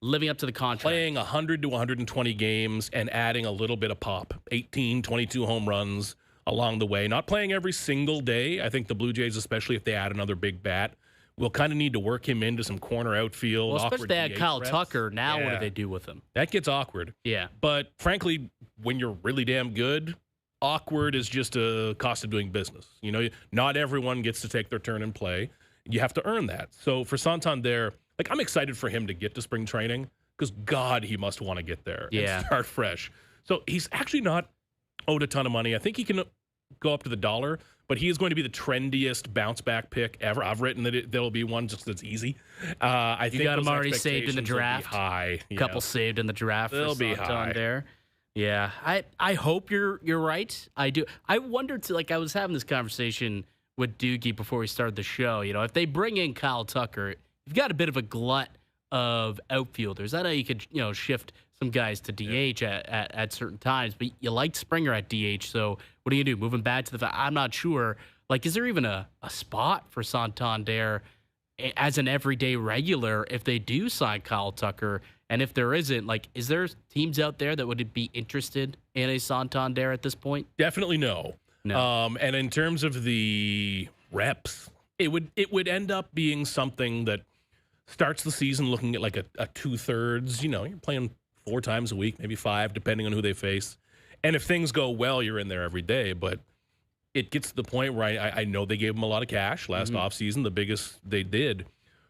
living up to the contract? Playing 100 to 120 games and adding a little bit of pop. 18, 22 home runs along the way. Not playing every single day. I think the Blue Jays, especially if they add another big bat, will kind of need to work him into some corner outfield. Well, especially if they had Kyle reps. Tucker. Now what do they do with him? That gets awkward. Yeah. But frankly, when you're really damn good, awkward is just a cost of doing business. Not everyone gets to take their turn and play. You have to earn that. So for Santander, I'm excited for him to get to spring training because, God, he must want to get there and start fresh. So he's actually not owed a ton of money. I think he can go up to the $1, but he is going to be the trendiest bounce back pick ever. I've written that there'll be one just that's easy. I think you got him already saved in the draft. High. A couple saved in the draft. They'll be high there. Yeah, I hope you're right. I do. I wondered, I was having this conversation with Doogie before we started the show. If they bring in Kyle Tucker, you've got a bit of a glut of outfielders. I know you could, shift some guys to DH at certain times, but you liked Springer at DH. So what do you do? Moving back to I'm not sure. Is there even a spot for Santander as an everyday regular if they do sign Kyle Tucker? And if there isn't, is there teams out there that would be interested in a Santander at this point? Definitely no. No. And in terms of the reps, it would end up being something that starts the season looking at a 2/3. You're playing 4 times a week, maybe 5, depending on who they face. And if things go well, you're in there every day. But it gets to the point where I know they gave him a lot of cash last offseason, the biggest they did.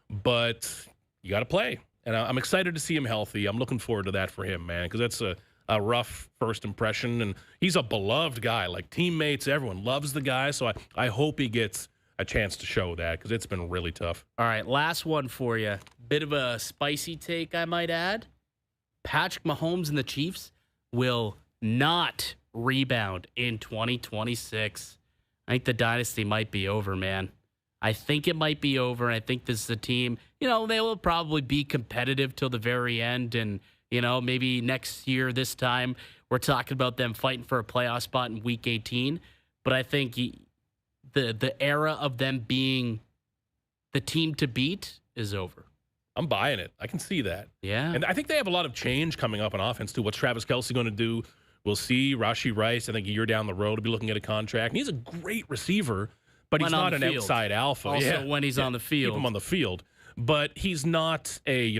But you got to play. And I'm excited to see him healthy. I'm looking forward to that for him, man, because that's a rough first impression. And he's a beloved guy. Teammates, everyone loves the guy. So I hope he gets a chance to show that because it's been really tough. All right, last one for you. Bit of a spicy take, I might add. Patrick Mahomes and the Chiefs will not rebound in 2026. I think the dynasty might be over, man. I think it might be over, and I think this is a team, they will probably be competitive till the very end, and, maybe next year, this time, we're talking about them fighting for a playoff spot in Week 18, but I think the era of them being the team to beat is over. I'm buying it. I can see that. Yeah. And I think they have a lot of change coming up on offense, too. What's Travis Kelce going to do? We'll see. Rashee Rice, I think a year down the road, will be looking at a contract. And he's a great receiver, but he's not an outside alpha. Also, when he's on the field. Keep him on the field. But he's not a,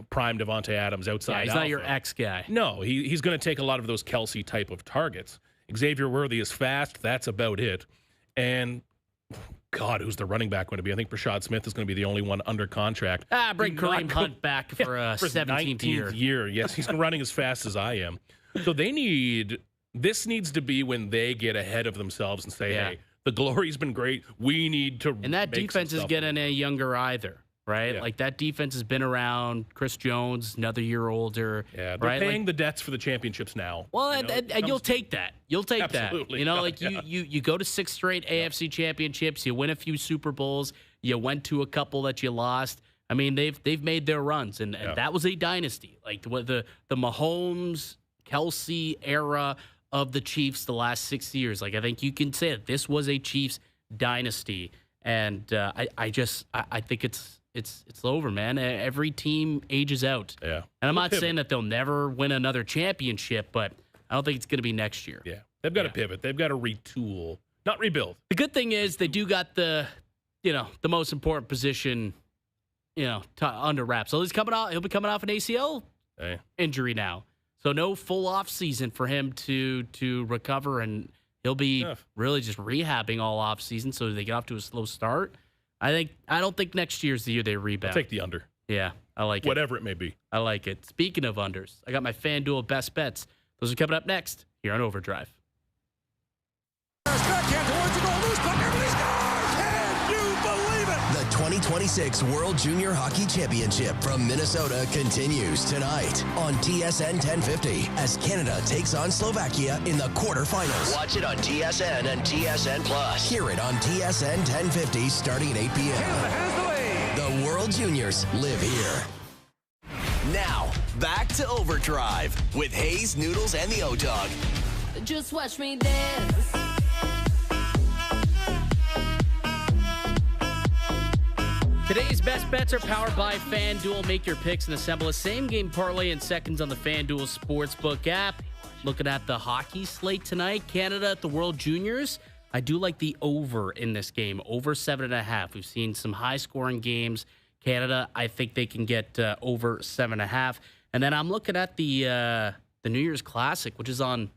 prime Devontae Adams outside he's alpha. not your X guy. No, he's going to take a lot of those Kelce type of targets. Xavier Worthy is fast. That's about it. And, God, who's the running back going to be? I think Rashad Smith is going to be the only one under contract. Bring Kareem Hunt back for a 17th year. Yes, he's running as fast as I am. So this needs to be when they get ahead of themselves and say, hey, the glory's been great. We need to And that defense is getting any younger either, right? Yeah. That defense has been around. Chris Jones, another year older. Yeah, they're paying the debts for the championships now. Well, and you'll take that. You'll take Absolutely. that. You go to 6 straight AFC championships. You win a few Super Bowls. You went to a couple that you lost. I mean, they've made their runs, and that was a dynasty. The Mahomes, Kelce era of the Chiefs the last 6 years. I think you can say that this was a Chiefs dynasty, and I think it's over, man. Every team ages out. Yeah, and I'm not saying that they'll never win another championship, but I don't think it's going to be next year. Yeah, they've got to pivot. They've got to retool, not rebuild. The good thing is they do got the most important position, under wraps. So he'll be coming off an ACL injury now. So no full off season for him to recover, and he'll be really just rehabbing all off season. So they get off to a slow start. I don't think next year's the year they rebound. I'll take the under. Yeah, I like it. Whatever it may be. I like it. Speaking of unders, I got my FanDuel best bets. Those are coming up next here on OverDrive. Backhand towards the goal, loose puck, everybody scores! Can you believe it? The 2026 World Junior Hockey Championship from Minnesota continues tonight on TSN 1050 as Canada takes on Slovakia in the quarterfinals. Watch it on TSN and TSN Plus. Hear it on TSN 1050 starting at 8 p.m. Canada has the lead. The World Juniors live here. Now, back to OverDrive with Hayes, Noodles, and the O-Dog. Just watch me dance. Today's best bets are powered by FanDuel. Make your picks and assemble a same-game parlay in seconds on the FanDuel Sportsbook app. Looking at the hockey slate tonight, Canada at the World Juniors. I do like the over in this game, over 7.5. We've seen some high-scoring games. Canada, I think they can get over 7.5. And then I'm looking at the New Year's Classic, which is on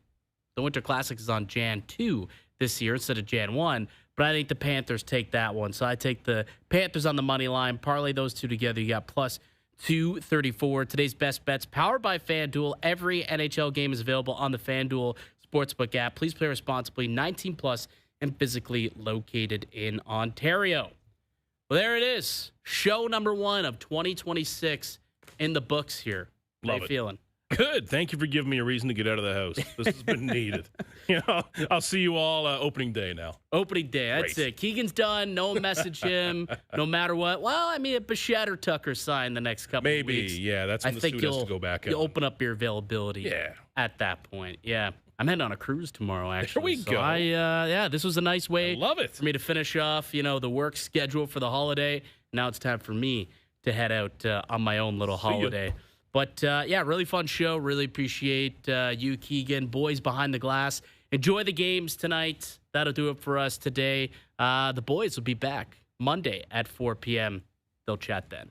the Winter Classic is on Jan 2 this year instead of Jan 1. But I think the Panthers take that one. So I take the Panthers on the money line. Parlay those two together. You got plus 234. Today's best bets powered by FanDuel. Every NHL game is available on the FanDuel Sportsbook app. Please play responsibly. 19 plus and physically located in Ontario. Well, there it is. Show number 1 of 2026 in the books here. How you feeling? Good. Thank you for giving me a reason to get out of the house. This has been needed. I'll see you all opening day now. Opening day. That's Great. it. Keegan's done. No one message him. No matter what. Well, I mean, if Bichette or Tucker sign the next couple of weeks. Maybe. Yeah, that's when the suit has to go back you'll on. open up your availability at that point. Yeah. I'm heading on a cruise tomorrow, actually. There we go. This was a nice way I love it. for me to finish off, the work schedule for the holiday. Now it's time for me to head out on my own little holiday. But, really fun show. Really appreciate you, Keegan. Boys behind the glass. Enjoy the games tonight. That'll do it for us today. The boys will be back Monday at 4 p.m. They'll chat then.